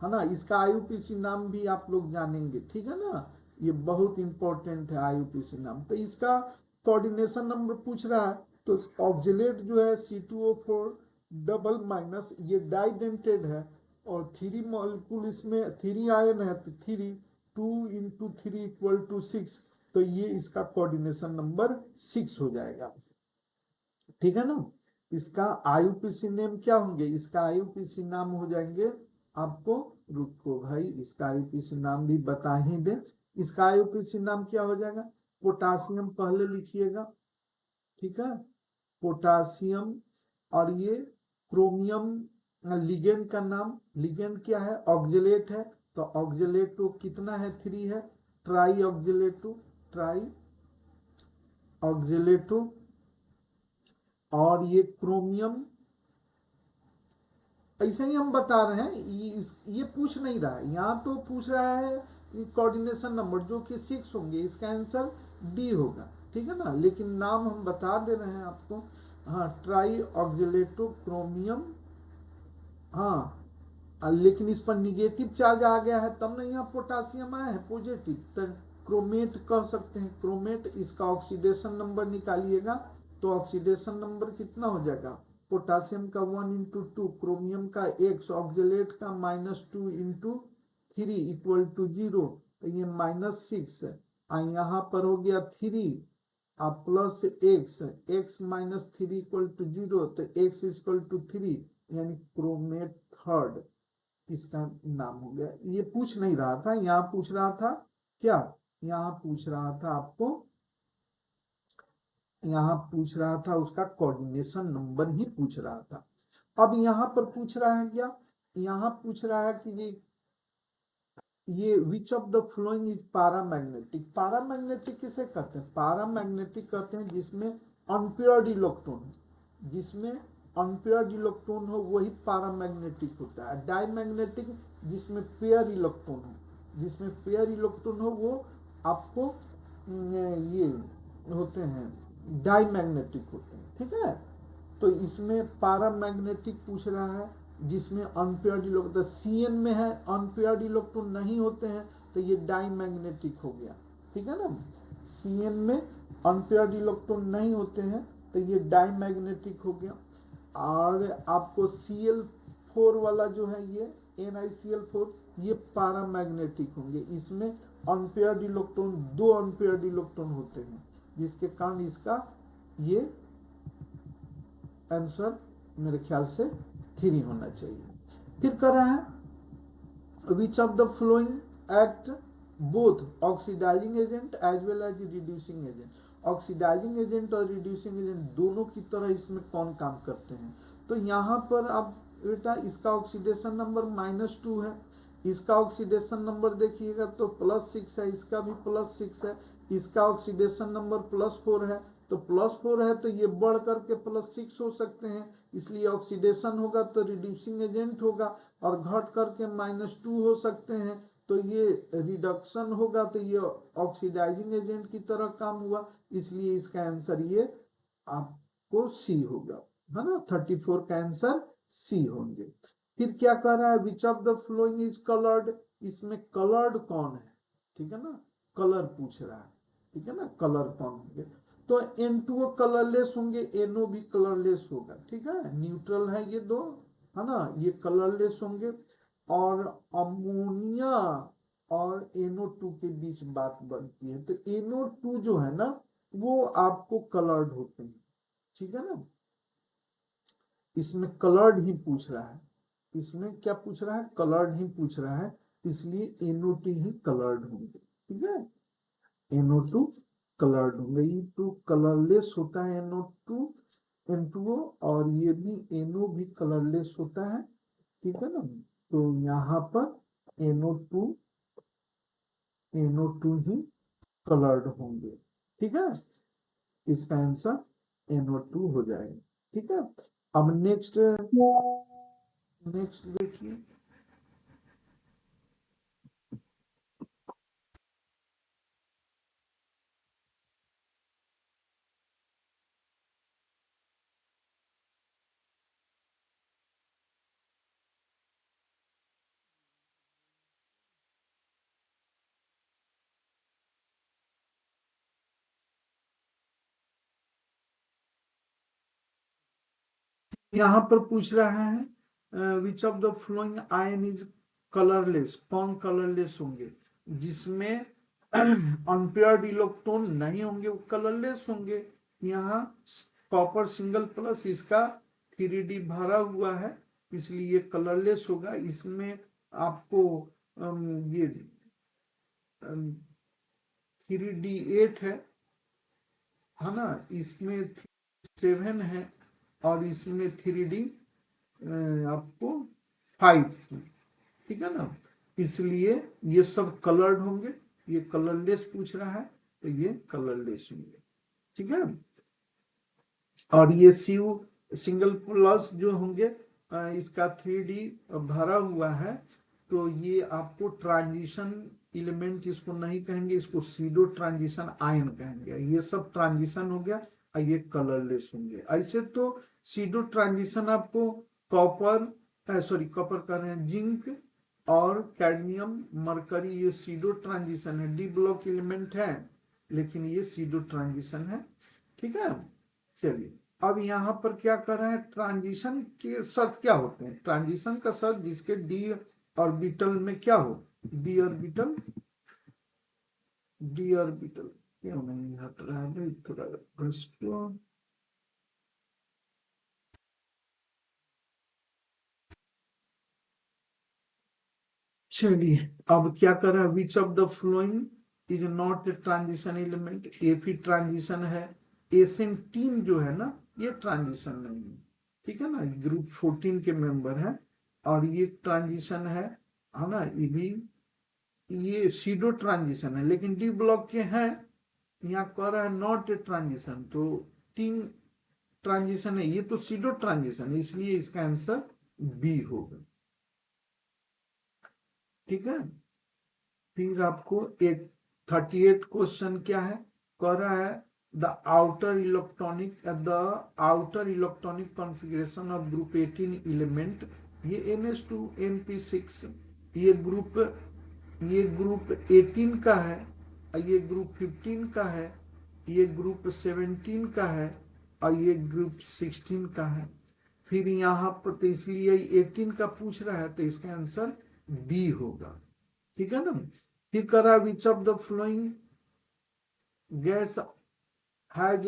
है ना। इसका आईयूपीसी नाम भी आप लोग जानेंगे, ठीक है ना, ये बहुत इंपॉर्टेंट है आईयूपीसी नाम। तो इसका कोऑर्डिनेशन नंबर पूछ रहा है, तो ऑक्जिलेट जो है C2O4 डबल माइनस, ये डाइडेंटेड है और 3 मॉलिक्यूल इसमें 3 आयन है, तो 3 2 इंटू 3 इक्वल टू 6, तो ये इसका कोऑर्डिनेशन नंबर 6 हो जाएगा, ठीक है ना। इसका आईयूपीसी नेम क्या होंगे, इसका आईयूपीसी नाम हो जाएंगे आपको, रुको भाई इसका आईयूपीसी नाम भी बता ही दे। इसका आईयूपीसी नाम क्या हो जाएगा, पोटासियम पहले लिखिएगा, ठीक है, पोटासियम, और ये क्रोमियम लिगेंड का नाम, लिगेंड क्या है, ऑक्जिलेट है, तो ऑक्जिलेटो कितना है, 3 है, ट्राई ऑक्जिलेटो, ट्राई ऑक्जिलेटो। और ये क्रोमियम, ऐसे ही हम बता रहे हैं, ये पूछ नहीं रहा है, यहाँ तो पूछ रहा है कोऑर्डिनेशन नंबर जो कि 6 होंगे, इसका आंसर डी होगा, ठीक है ना, लेकिन नाम हम बता दे रहे हैं आपको। हाँ, ट्राई ऑक्जिलेटो क्रोमियम, हाँ, लेकिन इस पर निगेटिव चार्ज आ गया है तब ना यहाँ पोटासियम आया है पॉजिटिव, तो क्रोमेट कह सकते हैं, क्रोमेट। इसका ऑक्सीडेशन नंबर निकालिएगा, तो ऑक्सीडेशन नंबर कितना हो जाएगा, पोटासियम का 1 इंटू 2, क्रोमियम का x, ऑक्जिलेट का -2 इंटू 3 इक्वल टू 0, तो ये -6 यहाँ पर हो गया 3 प्लस x -3 इक्वल टू 0, तो x इक्वल टू 3, यानी क्रोमेट थर्ड इसका नाम हो गया। ये पूछ नहीं रहा था, यहाँ पूछ रहा था क्या, यहाँ पूछ रहा था आपको, यहाँ पूछ रहा था उसका कोऑर्डिनेशन नंबर ही पूछ रहा था। अब यहाँ पर पूछ रहा है क्या, यहाँ पूछ रहा है कि ये विच of the following is paramagnetic. Paramagnetic किसे कहते हैं, पैरामैग्नेटिक कहते हैं जिसमें अनपेयर्ड इलेक्ट्रॉन, जिसमें अनपेयर्ड इलेक्ट्रॉन हो वही पैरामैग्नेटिक होता है। डाईमैग्नेटिक जिसमें पेयर इलेक्ट्रॉन हो, जिसमें पेयर इलेक्ट्रॉन हो वो आपको ये होते हैं डाईमैग्नेटिक होते हैं, ठीक है। तो इसमें पैरामैग्नेटिक पूछ रहा है जिसमें अनपेयर्ड इलेक्ट्रॉन, सीएन में है अनपेयर्ड इलेक्ट्रॉन नहीं होते हैं, तो ये डाईमैग्नेटिक हो गया, ठीक है ना। सीएन में अनपेयर्ड इलेक्ट्रॉन नहीं होते हैं तो ये डाईमैग्नेटिक हो गया। और आपको Cl4 वाला जो है ये NiCl4, ये पैरामैग्नेटिक होंगे, इसमें अनपेयर्ड इलेक्ट्रॉन, 2 अनपेयर्ड इलेक्ट्रॉन होते हैं, जिसके कारण इसका ये आंसर मेरे ख्याल से 3 होना चाहिए। फिर कर रहा है which of the following act both oxidizing agent as well as reducing agent. Oxidizing agent और रिड्यूसिंग एजेंट दोनों की तरह इसमें कौन काम करते हैं, तो यहाँ पर आप बेटा इसका ऑक्सीडेशन नंबर -2 है, इसका ऑक्सीडेशन नंबर देखिएगा तो +6 है, इसका भी +6 है, इसका ऑक्सीडेशन नंबर +4 है, तो +4 है तो ये बढ़ करके +6 हो सकते हैं, इसलिए ऑक्सीडेशन होगा तो रिड्यूसिंग एजेंट होगा, और घट करके -2 हो सकते हैं तो ये रिडक्शन होगा, तो ये ऑक्सीडाइजिंग एजेंट की तरह काम हुआ, इसलिए इसका आंसर ये आपको सी होगा, है ना। 34 का आंसर सी होंगे। फिर क्या कह रहा है which of the following is coloured, इसमें कलर्ड कौन है, ठीक है ना, कलर पूछ रहा है, ठीक है ना, कलर कौन होंगे, तो N2O कलरलेस होंगे, NO भी कलरलेस होगा, ठीक है, न्यूट्रल है ये दो, है ना, ये कलरलेस होंगे। और अमोनिया और NO2 के बीच बात बनती है, तो NO2 जो है ना वो आपको कलर्ड होते हैं, ठीक है ना। इसमें कलर्ड ही पूछ रहा है, इसमें क्या पूछ रहा है, कलर्ड ही पूछ रहा है, इसलिए NO2 ही कलर्ड होंगे, ठीक है, NO2 कलर्ड होंगे। ये तो कलरलेस होता है NO2 N2O, और ये भी NO भी कलरलेस होता है, ठीक है ना। तो यहाँ पर NO2 ही कलर्ड होंगे, ठीक है। इसका आंसर NO2 हो जाएगा, ठीक है। अब नेक्स्ट देखिए, यहाँ पर पूछ रहा है which of the flowing ion is colourless, कौन कलरलेस होंगे। जिसमें अनपेयर्ड इलेक्ट्रॉन नहीं होंगे वो कलरलेस होंगे। यहाँ कॉपर सिंगल प्लस, इसका 3D भरा हुआ है, इसलिए कलरलेस होगा। इसमें आपको ये 3D8 है ना, इसमें 7 है, और इसमें 3D आपको 5, ठीक है ना। इसलिए ये सब कलर्ड होंगे, ये कलरलेस पूछ रहा है तो ये कलरलेस होंगे, ठीक है। और ये सीयू सिंगल प्लस जो होंगे, इसका 3D भरा हुआ है, तो ये आपको ट्रांजिशन एलिमेंट इसको नहीं कहेंगे, इसको सीडो ट्रांजिशन आयन कहेंगे। ये सब ट्रांजिशन हो गया, ये कलरलेस होंगे। ऐसे तो सीडो ट्रांजिशन आपको कॉपर कॉपर कह रहे हैं, जिंक और कैडमियम मरकरी, ये सीडो ट्रांजिशन है, डी ब्लॉक एलिमेंट है, लेकिन ये सीडो ट्रांजिशन है, ठीक है। चलिए, अब यहाँ पर क्या कर रहे हैं, ट्रांजिशन के शर्त क्या होते हैं। ट्रांजिशन का शर्त जिसके डी ऑर्बिटल में क्या हो, डी ऑर्बिटल क्यों नहीं हट रहा है भाई, थोड़ा घसको। चलिए, अब क्या कर रहा है, which of the following is not a transition element. एफी ट्रांजिशन है, एसेंटीन जो है ना, ये ट्रांजिशन नहीं है, ठीक है ना, ग्रुप 14 के मेंबर है, और ये ट्रांजिशन है ना, ये भी ये सीडो ट्रांजिशन है, लेकिन डी ब्लॉक के हैं। यहाँ कह रहा है नॉट ए ट्रांजिशन, तो 3 ट्रांजिशन है, ये तो सीडो ट्रांजिशन है, इसलिए इसका आंसर बी होगा, ठीक है। फिर आपको एक 38 क्वेश्चन क्या है, कह रहा है the outer electronic configuration of group 18 element, ये NH2 NP6, ये ग्रुप 18 का है, ये ग्रुप 15 का है, ये ग्रुप 17 का है, और ये ग्रुप 16 का है। फिर यहाँ पर तो इसलिए 18 का पूछ रहा है, तो इसका आंसर बी होगा, ठीक है ना। फिर करा विच of the flowing gas has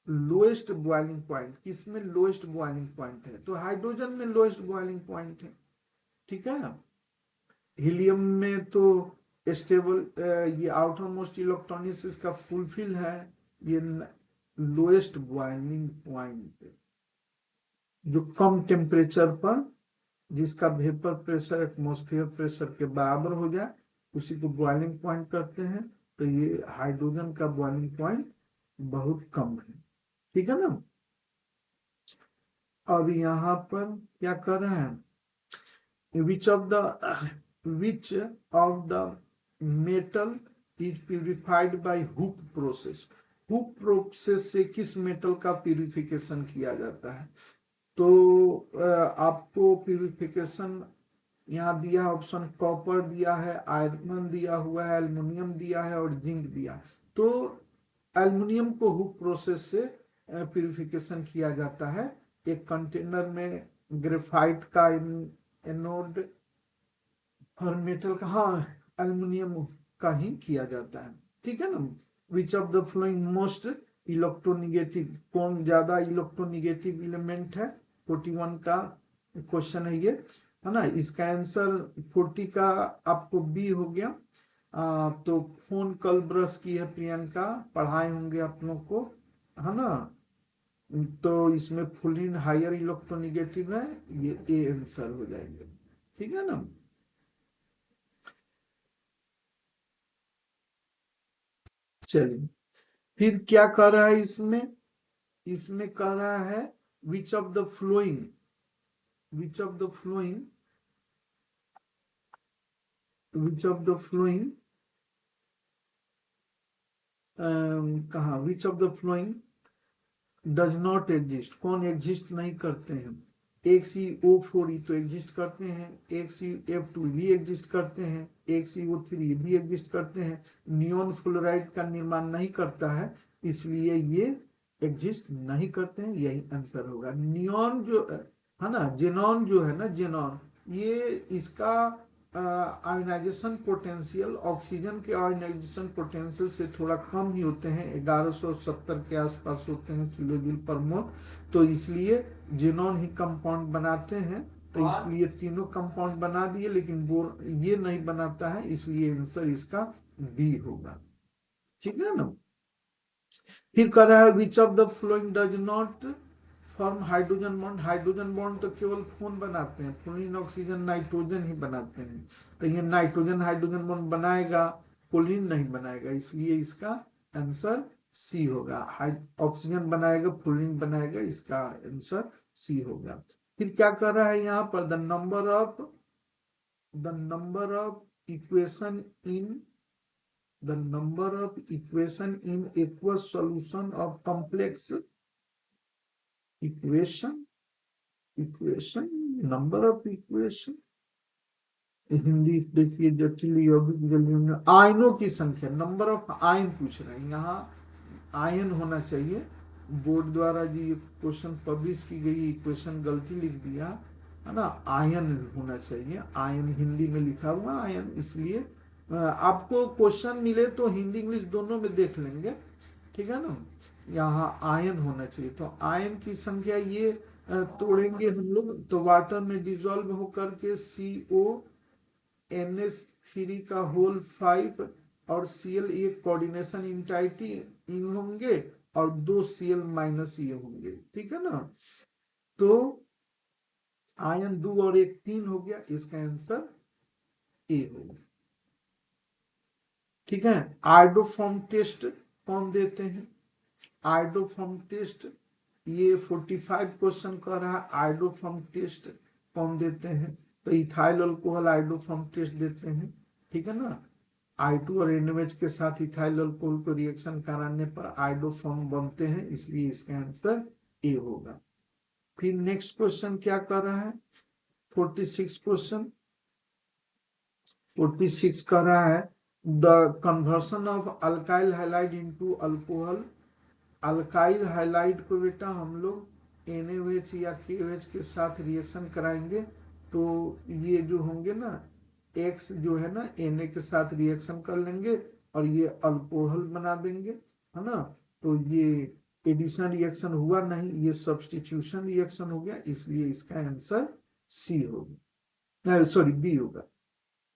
lowest boiling point, किसमें लोएस्ट बॉइलिंग पॉइंट है, तो हाइड्रोजन में लोएस्ट बॉइलिंग पॉइंट है, ठीक है। हीलियम में तो स्टेबल, ये आउटर मोस्ट इलेक्ट्रॉनिक्स का फुलफिल है, ये लोएस्ट बॉइलिंग पॉइंट, जो कम टेम्परेचर पर जिसका वेपर प्रेशर एटमॉस्फेयर प्रेशर के बराबर हो जाए, उसी को बॉइलिंग पॉइंट कहते हैं। तो ये हाइड्रोजन का बॉइलिंग पॉइंट बहुत कम है, ठीक है ना। अब यहाँ पर क्या कर रहे हैं, विच of the metal is purified by hook process. Hook process से किस मेटल का प्यूरिफिकेशन किया जाता है। तो आपको प्यूरिफिकेशन यहाँ दिया ऑप्शन, कॉपर दिया है, आयरन दिया हुआ है, एल्युमिनियम दिया है, और जिंक दिया है। तो एल्युमिनियम को हुक प्रोसेस से प्यूरिफिकेशन किया जाता है। एक कंटेनर में ग्रेफाइट का एनोड और मेटल का, हाँ, एल्युमिनियम का ही किया जाता है, ठीक है ना। विच of the flowing most electronegative, कौन ज्यादा इलेक्ट्रोनिगेटिव एलिमेंट है, 41 का क्वेश्चन है ये, है ना। इसका आंसर 40 का आपको बी हो गया। तो फोन कल ब्रश की है प्रियंका, पढ़ाए होंगे आप लोग को, है ना। तो इसमें फुल इन हायर ये लोग तो निगेटिव है, ये ए आंसर हो जाएंगे, ठीक है ना। चलिए, फिर क्या कर रहा है इसमें, इसमें कह रहा है which of the following, which of the following, which of the following, कहा which of the following does not exist, कौन एग्जिस्ट नहीं करते हैं। एक सी ओ फोर तो एग्जिस्ट करते हैं, एक सी एफ टू भी एग्जिस्ट करते हैं, एक सी ओ थ्री भी एग्जिस्ट करते हैं। नियोन फ्लोराइड का निर्माण नहीं करता है, इसलिए ये एग्जिस्ट नहीं करते हैं, यही आंसर होगा। नियोन जो है ना, जेनॉन जो है ना, जेनॉन, ये इसका आयोनाइजेशन पोटेंशियल ऑक्सीजन के आयोनाइजेशन पोटेंशियल से थोड़ा कम ही होते हैं, 1170 के आसपास होते हैं किलो जूल पर मोल। तो इसलिए जेनॉन ही कंपाउंड बनाते हैं, तो इसलिए तीनों कंपाउंड बना दिए, लेकिन बोर ये नहीं बनाता है, इसलिए आंसर इसका बी होगा, ठीक है ना। फिर कह रहा है which of the following does not form hydrogen bond, hydrogen bond तो केवल फोन बनाते हैं, फ्लोरीन ऑक्सीजन नाइट्रोजन ही बनाते हैं, तो ये नाइट्रोजन हाइड्रोजन बॉन्ड बनाएगा, क्लोरीन नहीं बनाएगा, इसलिए इसका आंसर सी होगा। ऑक्सीजन बनाएगा, फ्लोरीन बनाएगा, इसका आंसर सी होगा। फिर क्या कर रहा है यहाँ पर, the number of equation in the number of equation in aqueous solution of complex equation number of equation, Hindi देखिए जटिल यौगिक जलीय में आयनों की संख्या, नंबर ऑफ आयन पूछ रहे हैं यहाँ, आयन होना चाहिए। बोर्ड द्वारा जी ये क्वेश्चन पब्लिश की गई, इक्वेशन गलती लिख दिया है ना, आयन होना चाहिए, आयन हिंदी में लिखा हुआ आयन, इसलिए आपको क्वेश्चन मिले तो हिंदी इंग्लिश दोनों में देख लेंगे, ठीक है ना। यहाँ आयन होना चाहिए, तो आयन की संख्या ये तोड़ेंगे हम लोग, तो वाटर में डिजोल्व होकर के CONH3 का होल 5 और Cl एक कोऑर्डिनेशन इंटाइटी इन होंगे, और 2 Cl माइनस ये होंगे, ठीक है ना। तो आयन 2 और 1 3 हो गया, इसका आंसर ए होगा, ठीक है। आयोडोफॉर्म टेस्ट कौन देते हैं, आयोडोफॉर्म टेस्ट ये 45 क्वेश्चन कर रहा है, आयोडोफॉर्म टेस्ट कौन देते हैं, तो इथाइल अल्कोहल आयोडोफॉर्म टेस्ट देते हैं, ठीक है ना। I2 और NaOH के साथ इथाइल अल्कोहल को रिएक्शन कराने पर आयोडोफॉर्म बनते हैं, इसलिए इसका आंसर ए होगा। फिर नेक्स्ट क्वेश्चन क्या कर रहा है, 46 क्वेश्चन, 46 कर रहा है the conversion of alkyl halide into alcohol, alkyl halide को बेटा हम लोग NaOH या KOH के साथ रिएक्शन कराएंगे, तो ये जो होंगे ना X जो है ना Na के साथ रिएक्शन कर लेंगे, और ये अल्कोहल बना देंगे, है ना। तो ये एडिशन रिएक्शन हुआ नहीं, ये सब्स्टिट्यूशन रिएक्शन हो गया, इसलिए इसका आंसर सी होगा, सॉरी बी होगा,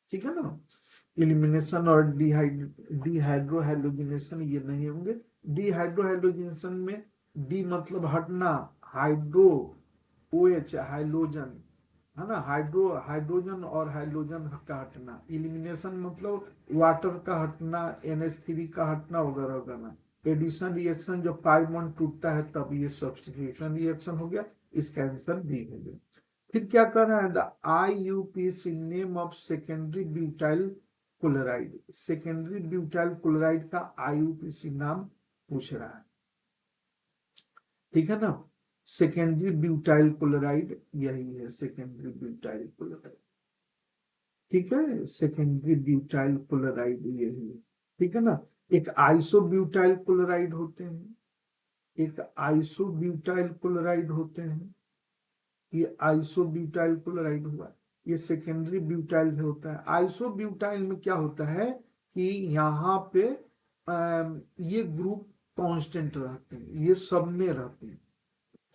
ठीक है ना। इलिमिनेशन और डिहाइड्रोहाइड्रोजिनेशन ये नहीं होंगे। डिहाइड्रोहाइड्रोजिनेशन में डी मतलब हटना, हाइड्रो OH हाइड्रोजन, है ना, हाइड्रोजन और हाइड्रोजन का हटना। इलिमिनेशन मतलब वाटर का हटना, NH3 का हटना वगैरह वगैरह। एडिशन रिएक्शन जब पाई बॉन्ड टूटता है तब ये सब्स्टिट्यूशन रिएक्शन हो गया, इसका आंसर बी हो गया। फिर क्या कर रहा है, the IUPAC name of secondary butyl chloride, secondary butyl chloride का IUPAC नाम पूछ रहा है, ठीक है ना। सेकेंडरी ब्यूटाइल क्लोराइड यही है, सेकेंडरी ब्यूटाइल क्लोराइड, ठीक है, सेकेंडरी ब्यूटाइल क्लोराइड यही है, ठीक है ना। एक आइसोब्यूटाइल क्लोराइड होते हैं, एक आइसोब्यूटाइल क्लोराइड होते हैं, ये आइसोब्यूटाइल क्लोराइड हुआ, ये सेकेंडरी ब्यूटाइल में होता है। आइसोब्यूटाइल में क्या होता है कि यहाँ पे ये ग्रुप कांस्टेंट रहते हैं, ये सब में रहते हैं,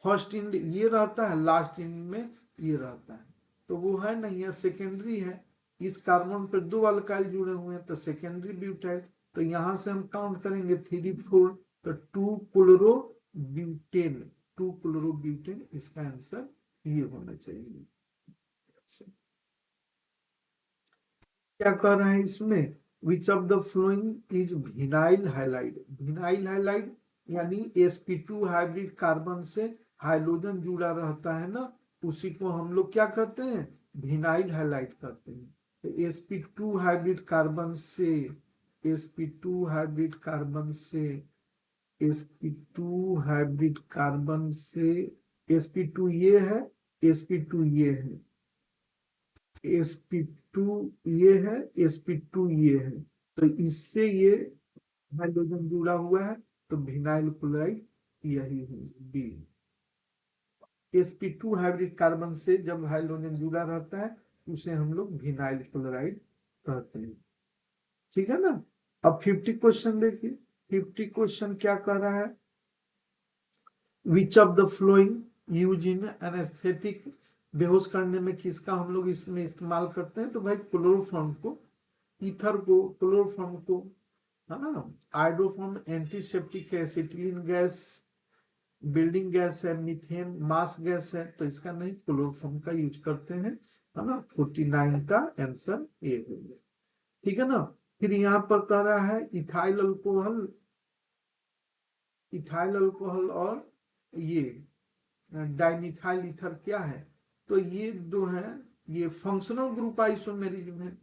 फर्स्ट इंड ये रहता है, लास्ट इंड में ये रहता है, तो वो है नहीं, है सेकेंडरी है, इस कार्बन पर 2 अल्काइल जुड़े हुए हैं तो सेकेंडरी ब्यूटाइल। तो यहां से हम काउंट करेंगे 3 4, तो 2 क्लोरोब्यूटेन, 2 क्लोरोब्यूटेन इसका आंसर ये होना चाहिए। क्या कर रहे हैं इसमें, विच of the following is vinyl halide. Vinyl halide यानी sp2 हाइब्रिड कार्बन से हाइड्रोजन जुड़ा रहता है ना, उसी को हम लोग क्या कहते हैं, विनाइल हाइलाइड कहते हैं। तो sp2 हाइब्रिड कार्बन से, sp2 हाइब्रिड कार्बन से, sp2 हाइब्रिड कार्बन से, sp2 ये है, sp2 ये है, sp2 ये है, sp2 ये है, तो इससे ये हाइड्रोजन जुड़ा हुआ है, तो विनाइल क्लोराइड यही है बी। sp2 हाइब्रिड कार्बन से जब हाइड्रोजन जुड़ा रहता है उसे हम लोग विनाइल क्लोराइड कहते हैं। ठीक है ना। अब 50 क्वेश्चन देखिए, 50 क्वेश्चन क्या कर रहा है, which of the flowing use in anaesthetic, बेहोश करने में किसका हम लोग इसमें इस्तेमाल करते हैं, तो भाई क्लोरोफॉर्म को, ईथर को, क्लोरोफॉर्म को, है ना। आइडोफॉर्म एंटीसेप्टिक है, एसिटिलीन गैस बिल्डिंग गैस है, मीथेन मास गैस है, तो इसका नहीं, क्लोरोफॉर्म का यूज करते हैं, है ना। 49 का आंसर ए हो गया। ठीक है ना। फिर यहाँ पर कह रहा है इथाइल अल्कोहल, इथाइल अल्कोहल और ये डाइमिथाइल ईथर क्या है, तो ये दो है, ये फंक्शनल ग्रुप आइसोमेरिज्म है।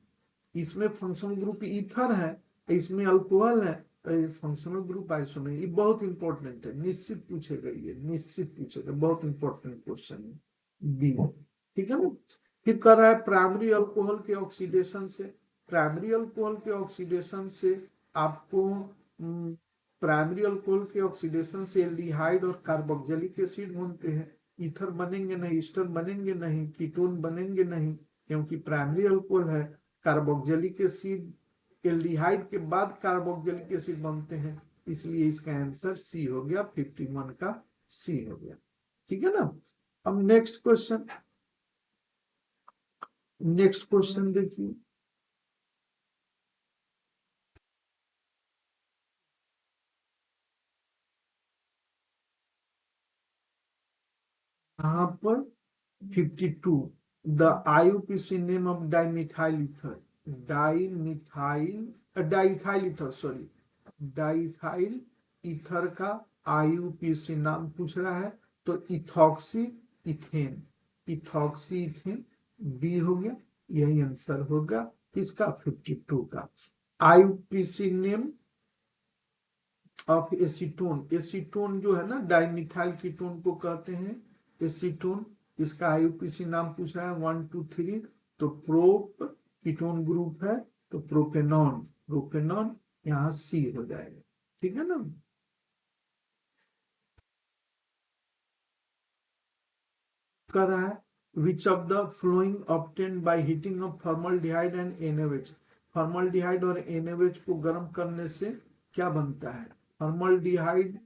इसमें फंक्शनल ग्रुप ईथर है, इसमें अल्कोहल है, तो ये फंक्शनल ग्रुप आइसोमेरिज्म। ये बहुत इंपॉर्टेंट है, निश्चित पूछेगा, ये निश्चित पूछेगा, बहुत इंपॉर्टेंट क्वेश्चन है बी। ठीक है ना। फिर कर रहा है प्राइमरी अल्कोहल के ऑक्सीडेशन से, प्राइमरी अल्कोहल के ऑक्सीडेशन से आपको प्राइमरी अल्कोहल के ऑक्सीडेशन से एल्डिहाइड और कार्बोक्सिलिक एसिड बनते हैं। ईथर बनेंगे नहीं, ईस्टर बनेंगे नहीं, कीटोन बनेंगे नहीं, क्योंकि प्राइमरी अल्कोहल है। कार्बोक्सिलिक एसिड, एल्डिहाइड के बाद कार्बोक्सिलिक एसिड बनते हैं, इसलिए इसका आंसर सी हो गया, 51 का सी हो गया। ठीक है ना। अब नेक्स्ट क्वेश्चन, नेक्स्ट क्वेश्चन देखिए, यहाँ पर 52, the IUPAC name of dimethyl ether, diethyl ether, sorry, diethyl ether का IUPAC नाम पूछ रहा है, तो ethoxy ethane, ethoxy ethane B हो गया, यही आंसर होगा किसका, 52 का। IUPAC name of acetone, acetone जो है ना डाइमिथाइल कीटोन को कहते हैं एसीटोन, इसका IUPAC नाम पूछ रहा है 1 2 3, तो प्रोप कीटोन ग्रुप है, तो प्रोपेनॉन, प्रोपेनॉन यहाँ सी हो जाएगा। ठीक है ना। कर रहा है which of the flowing obtained by heating of formaldehyde and NaOH, formaldehyde और NaOH को गर्म करने से क्या बनता है, फॉर्मल्डिहाइड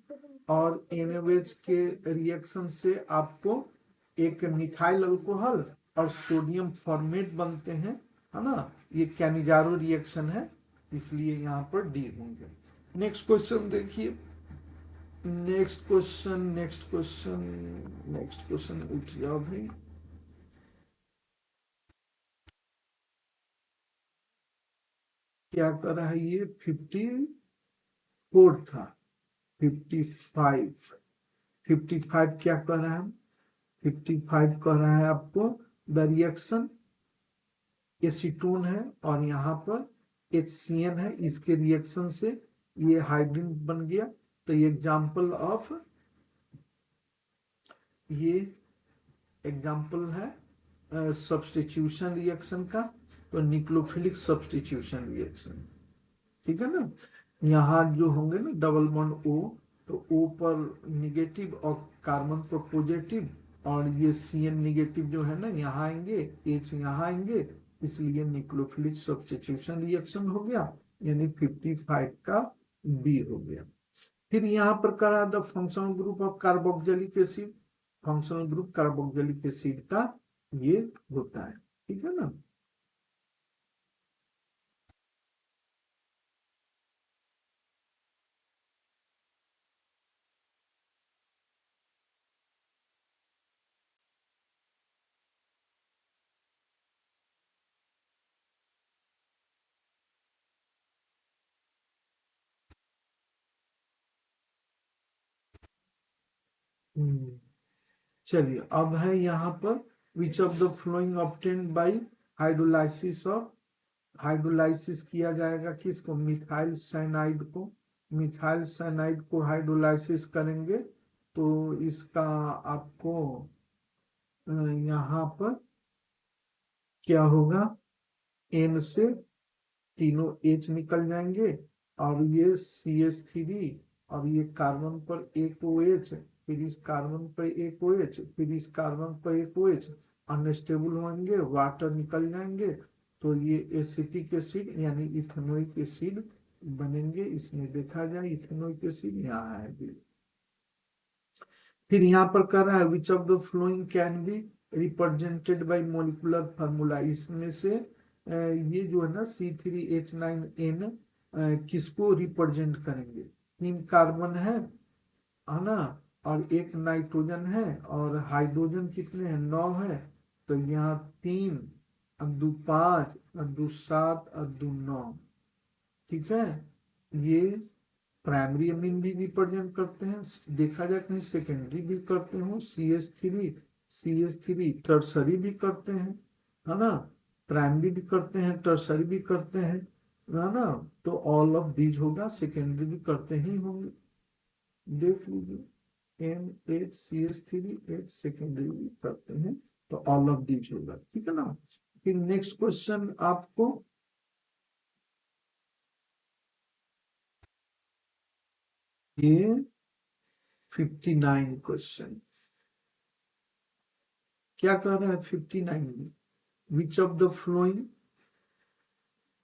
और NaOH के रिएक्शन से आपको एक मिथाइल अल्कोहल और सोडियम फॉर्मेट बनते हैं, है ना। ये कैनिजारो रिएक्शन है, इसलिए यहाँ पर डी होंगे। नेक्स्ट क्वेश्चन देखिए, next question, next question, next question, उठ जाओ भाई। क्या कर रहा है ये, 54 था, 55, 55 क्या कर रहा है, 55 कह रहा है आपको द रिएक्शन एसीटोन है और यहाँ पर HCN है, इसके रिएक्शन से ये हाइड्रोजन बन गया, तो ये एग्जाम्पल ऑफ, ये एग्जाम्पल है सब्स्टिट्यूशन रिएक्शन का, तो न्यूक्लियोफिलिक सब्स्टिट्यूशन रिएक्शन। ठीक है ना। यहाँ जो होंगे ना डबल बॉन्ड O, तो O पर निगेटिव और कार्बन पर पॉजिटिव, और ये CN निगेटिव जो है ना यहाँ आएंगे, H यहाँ आएंगे, इसलिए न्यूक्लियोफिलिक सब्स्टिट्यूशन रिएक्शन हो गया, यानी 55 का बी हो गया। फिर यहाँ पर करा the functional group of carboxylic acid, functional group carboxylic acid का ये होता है। ठीक है ना। चलिए अब है यहाँ पर विच of the flowing obtained by hydrolysis of, hydrolysis किया जाएगा किसको, मिथाइल साइनाइड को, मिथाइल साइनाइड को हाइड्रोलाइसिस करेंगे तो इसका आपको यहाँ पर क्या होगा, एन से तीनों एच निकल जाएंगे और ये सी एच थ्री और ये कार्बन पर एक ओ एच, फिर इस कार्बन पर एक ओ एच, फिर इस कार्बन पर एक ओ एच अनस्टेबल होंगे, वाटर निकल जाएंगे तो ये एसिटिक एसिड यानी इथेनोइक एसिड बनेंगे। इसमें देखा जाए इथेनोइक एसिड यहाँ है भी। फिर यहाँ पर कर रहा है which of the flowing can be represented by molecular formula, इसमें से ये जो है ना C3H9N किसको रिप्रेजेंट करेंगे, 3 कार्बन है ना, और एक नाइट्रोजन है और हाइड्रोजन कितने हैं, 9 है, तो यहाँ 3 और 2 5 और 2 7 और 2 9, ठीक है। ये प्राइमरी अमीन भी रिप्रेजेंट करते हैं, देखा जाए कहीं सेकेंडरी भी करते हो, सी एच थ्री टर्सरी भी करते हैं, है ना, प्राइमरी भी करते हैं टर्सरी भी करते हैं, है ना, तो ऑल ऑफ दीज होगा, सेकेंडरी भी करते ही होंगे, देख लीजिए NH CH3H सेकेंडरी भी करते हैं तो ऑल ऑफ दीज होगा, ठीक है ना। फिर नेक्स्ट क्वेश्चन आपको ये 59 क्वेश्चन क्या कह रहा है 59 में, विच of the flowing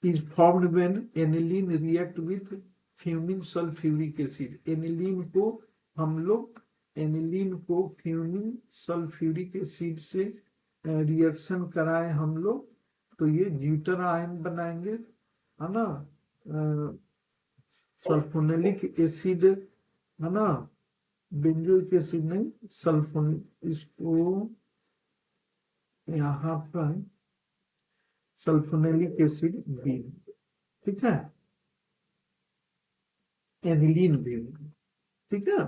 is formed when aniline react with fuming sulfuric acid, aniline को हम लोग एनिलीन को फ्यूमिंग सल्फ्यूरिक एसिड से रिएक्शन कराए हम लोग तो ये ज्यूटर आयन बनाएंगे, है ना, सल्फोनिलिक एसिड, है ना, बेंजोइक एसिड नहीं सल्फोन, इसको यहाँ पर सल्फोनिलिक एसिड बी, ठीक है, एनिलीन भी, ठीक है।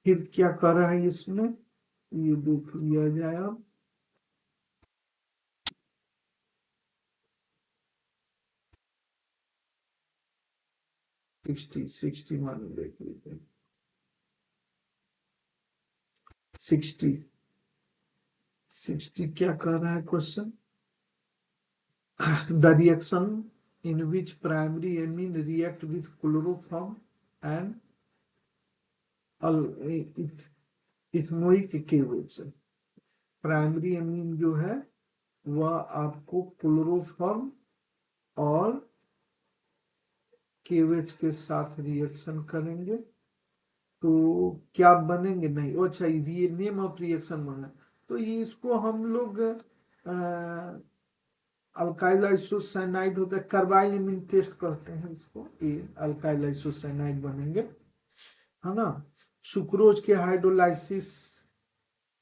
फिर क्या कर रहा है इसमें, ये देख लिया जाए अब 61 देख लीजिए 60 क्या कर रहा है question, the reaction in which primary amine react with chloroform and ethanoic केवल्स, प्राइमरी एमीन जो है वह आपको क्लोरोफॉर्म और केवेच के साथ रिएक्शन करेंगे तो क्या बनेंगे, नहीं अच्छा ये नेम ऑफ रिएक्शन बना, तो ये इसको हम लोग अल्काइल आइसोसाइनाइड होता है, कार्बाइल एमीन टेस्ट करते हैं इसको, ये अल्काइल आइसोसाइनाइड बनेंगे, है ना। सुक्रोज के हाइड्रोलाइसिस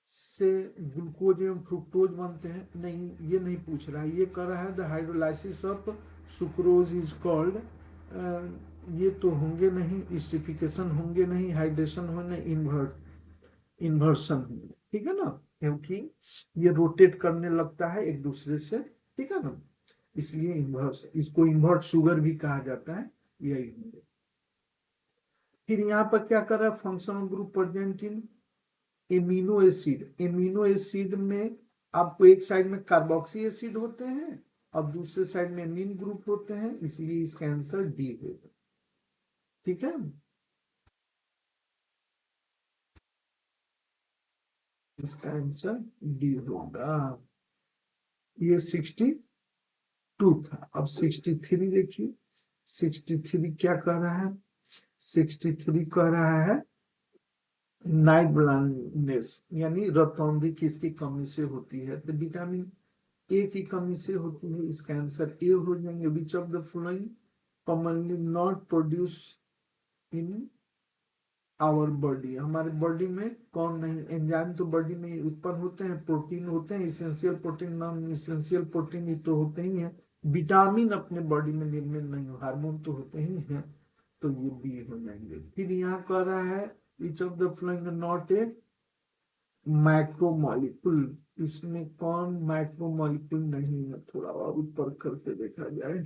से ग्लूकोज एवं फ्रुक्टोज बनते हैं, नहीं ये नहीं पूछ रहा है, ये कर रहा है the hydrolysis of sucrose is called, ये तो होंगे नहीं, स्टिफिकेशन होंगे नहीं, हाइड्रेशन होंगे, इन्वर्सन होंगे, ठीक है ना, क्योंकि ये रोटेट करने लगता है एक दूसरे से, ठीक है ना, इसलिए इन्वर्स, इसको इन्वर्ट शुगर भी कहा जाता है, यही होंगे। फिर यहाँ पर क्या कर रहा है, functional group present in amino acid, amino acid में आपको एक साइड में कार्बोक्सी एसिड होते हैं और दूसरे साइड में एमीन ग्रुप होते हैं, इसलिए इसका आंसर डी होगा, ठीक है। इसका आंसर डी होगा, ये 62 था, अब 63 देखिए, 63 क्या कह रहा है, 63 कह रहा है नाइट ब्लाइंडनेस यानी रतौंधी किसकी कमी से होती है, तो विटामिन ए की कमी से होती है, इसका आंसर ए हो जाएंगे, which of the following commonly not produce in our body, हमारे बॉडी में कौन नहीं, एंजाइम तो बॉडी में उत्पन्न होते हैं, प्रोटीन होते हैं, essential protein non essential protein ये तो होते ही हैं, विटामिन अपने बॉडी में निर्मित नहीं हो, हार्मोन तो होते ही हैं, तो ये बी हो जाएंगे। फिर यहाँ कह रहा है which of the flowing not a macromolecule, इसमें कौन मैक्रोमोलिक्यूल नहीं है, थोड़ा और ऊपर करके देखा जाए।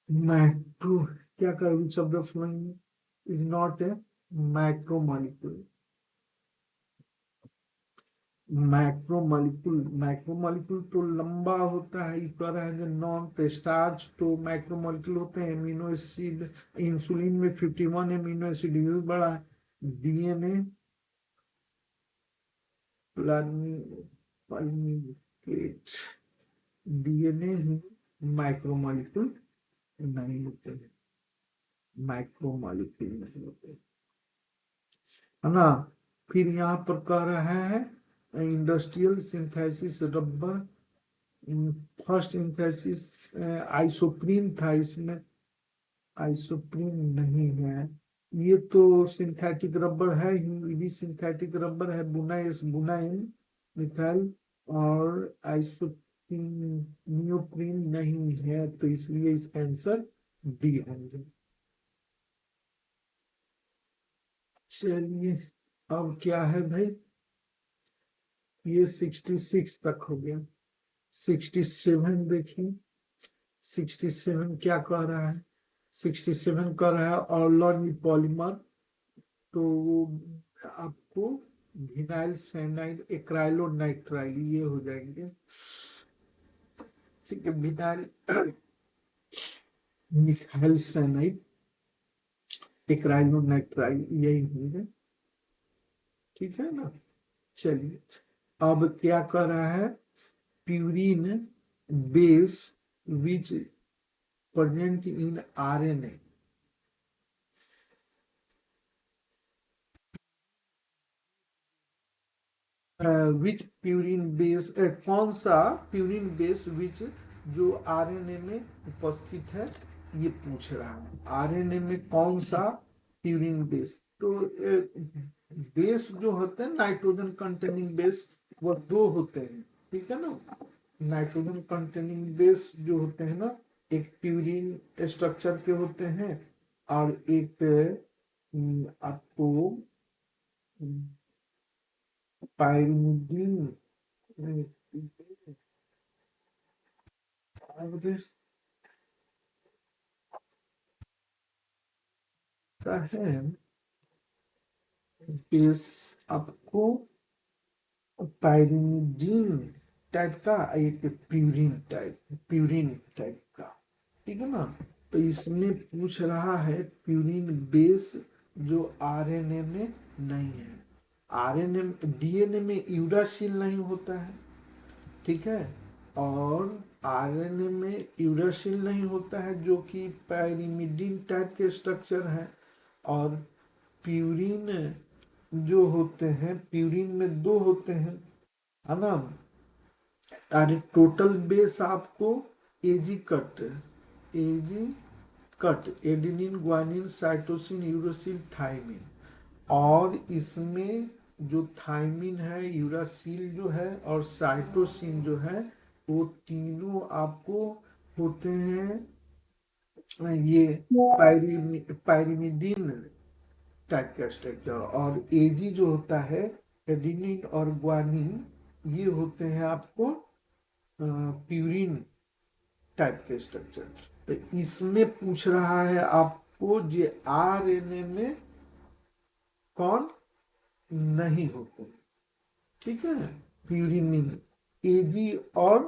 मैक्रो क्या कर, विच of the following is not A macromolecule. Macromolecule, macromolecule तो लंबा होता है, कह रहा है जो नॉन स्टार्च तो मैक्रोमोलिक्यूल होते हैं। एमिनो एसिड, इंसुलिन में 51 एमिनो एसिड यूज बड़ा है। डीएनए प्लानिकेट, डीएनए ही माइक्रोमोलिक्यूल नहीं होते हैं, माइक्रोमोलिक्यूल नहीं होते, है ना। फिर यहाँ पर कह रहा है industrial synthesis rubber, first synthesis isoprene था, इसमें आइसोप्रीन नहीं है। ये तो सिंथेटिक रबर है ही, ये भी सिंथेटिक रबर है, बुनाइस बुनाइन मिथाइल, और आइसोप्रीन नियोप्रीन नहीं है, तो इसलिए इसका आंसर डी होंगे। चलिए, अब क्या है भाई, ये 66 तक हो गया। 67 देखिए, 67 क्या कह रहा है, 67 कह रहा है ऑर्लॉन पॉलीमर, तो वो आपको विनाइल सैनाइड एक्राइलोनाइट्राइल ये हो जाएंगे, ठीक है। विनाइल मिथाइल सैनाइड एक्राइलोनाइट्राइल यही होंगे, ठीक है ना। चलिए, अब क्या कर रहा है, purine base which present in RNA, which purine base, कौन सा प्यूरिन बेस विच जो आरएनए में उपस्थित है, ये पूछ रहा है। आरएनए में कौन सा प्यूरिन बेस, तो बेस जो होते हैं नाइट्रोजन कंटेनिंग बेस, वो दो होते हैं, ठीक है ना। नाइट्रोजन कंटेनिंग बेस जो होते हैं ना, एक प्यूरिन स्ट्रक्चर के होते हैं, और एक आपको पायरिमिडीन है बेस, आपको पायरिमिडीन टाइप का, एक प्यूरिन टाइप का, ठीक है ना। तो इसमें पूछ रहा है प्यूरिन बेस जो आरएनए में नहीं है। आरएनए डीएनए में यूरासिल नहीं होता है, ठीक है, और आरएनए में यूरासिल नहीं होता है, जो कि पायरिमिडीन टाइप के स्ट्रक्चर है। और प्यूरिन जो होते हैं, प्यूरिन में दो होते हैं, है ना। अरे टोटल बेस आपको AG cut, AG cut, adenine guanine cytosine uracil thymine, और इसमें जो थाइमिन है, यूरासिल जो है, और साइटोसिन जो है, वो तीनों आपको होते हैं ये पायरिमिडीन टाइप का स्ट्रक्चर। और एजी जो होता है, एडेनिन और ग्वानिन, ये होते हैं आपको प्यूरिन टाइप के स्ट्रक्चर। तो इसमें पूछ रहा है आपको जे आरएनए में कौन नहीं होते, ठीक है, प्यूरिन, एजी और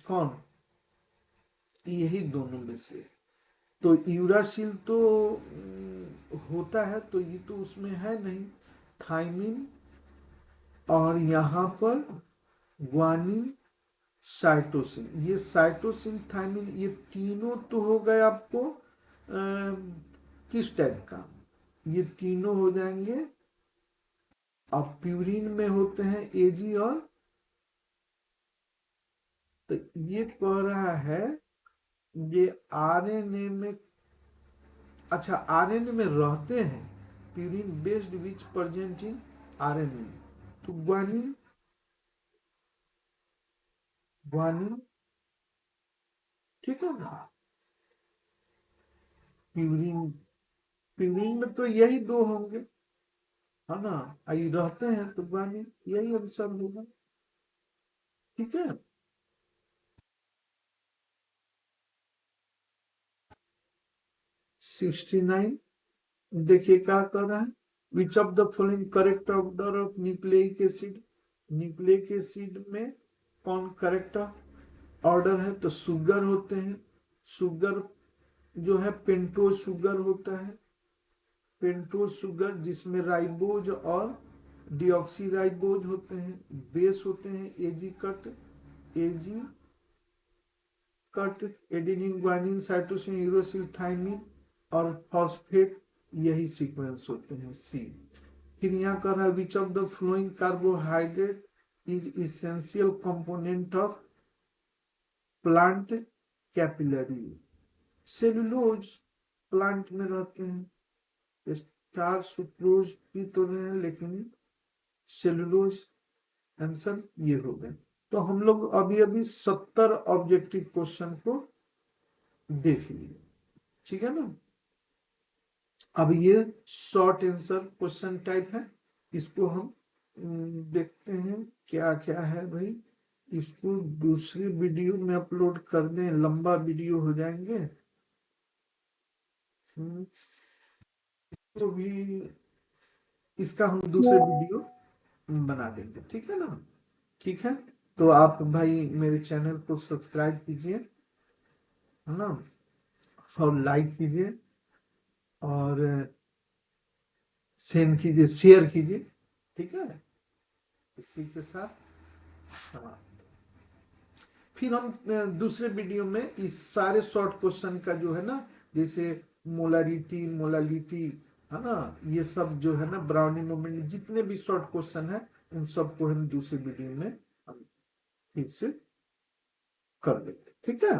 कौन, यही दोनों में से। तो यूरासिल तो होता है, तो ये तो उसमें है नहीं, थाइमिन, और यहाँ पर ग्वानिन साइटोसिन, ये साइटोसिन थाइमिन, ये तीनों तो हो गए आपको किस टाइप का, ये तीनों हो जाएंगे। अब प्यूरिन में होते हैं एजी और, तो ये कह रहा है ये आरएनए में, अच्छा आरएनए में रहते हैं, purine based which present in RNA, तो ग्वानिन, ग्वानिन, ठीक है ना, प्यूरिन पिरीन में तो यही दो होंगे, है ना, आई रहते हैं तो बानी यही आंसर होगा। ठीक है। 69 देखिए क्या कर रहा है, which of the following correct order of nucleic acid, nucleic acid में कौन करेक्ट ऑर्डर है, तो शुगर होते हैं, शुगर जो है पेंटोज शुगर होता है, पेंटोज शुगर जिसमें राइबोज और डिऑक्सी राइबोज होते हैं, बेस होते हैं AG cut, AG cut, adenine guanine cytosine uracil thymine और फॉस्फेट, यही सीक्वेंस होते हैं सी। फिर यहाँ कर रहा है which of the following carbohydrate is essential component of plant capillary, cellulose plant में रहते हैं, स्टार्च सुक्रोज भी तो रहे हैं लेकिन सेलुलोज, आंसर ये हो गए। तो हम लोग अभी अभी 70 ऑब्जेक्टिव क्वेश्चन को देख लिए, ठीक है ना। अब ये शॉर्ट आंसर क्वेश्चन टाइप है, इसको हम देखते हैं क्या क्या है भाई, इसको दूसरी वीडियो में अपलोड कर दें, लंबा वीडियो हो जाएंगे। तो भी इसका हम दूसरे वीडियो बना देंगे, ठीक है ना। ठीक है, तो आप भाई मेरे चैनल को सब्सक्राइब कीजिए, है ना, और लाइक कीजिए और सेंड कीजिए, शेयर कीजिए, ठीक है। इसी के साथ हाँ, फिर हम दूसरे वीडियो में इस सारे शॉर्ट क्वेश्चन का जो है ना, जैसे मोलारिटी मोलालिटी, है ना, ये सब जो है ना, ब्राउनी मूवमेंट, जितने भी शॉर्ट क्वेश्चन है उन सबको हम दूसरे वीडियो में हम फिर से कर लेंगे, ठीक है।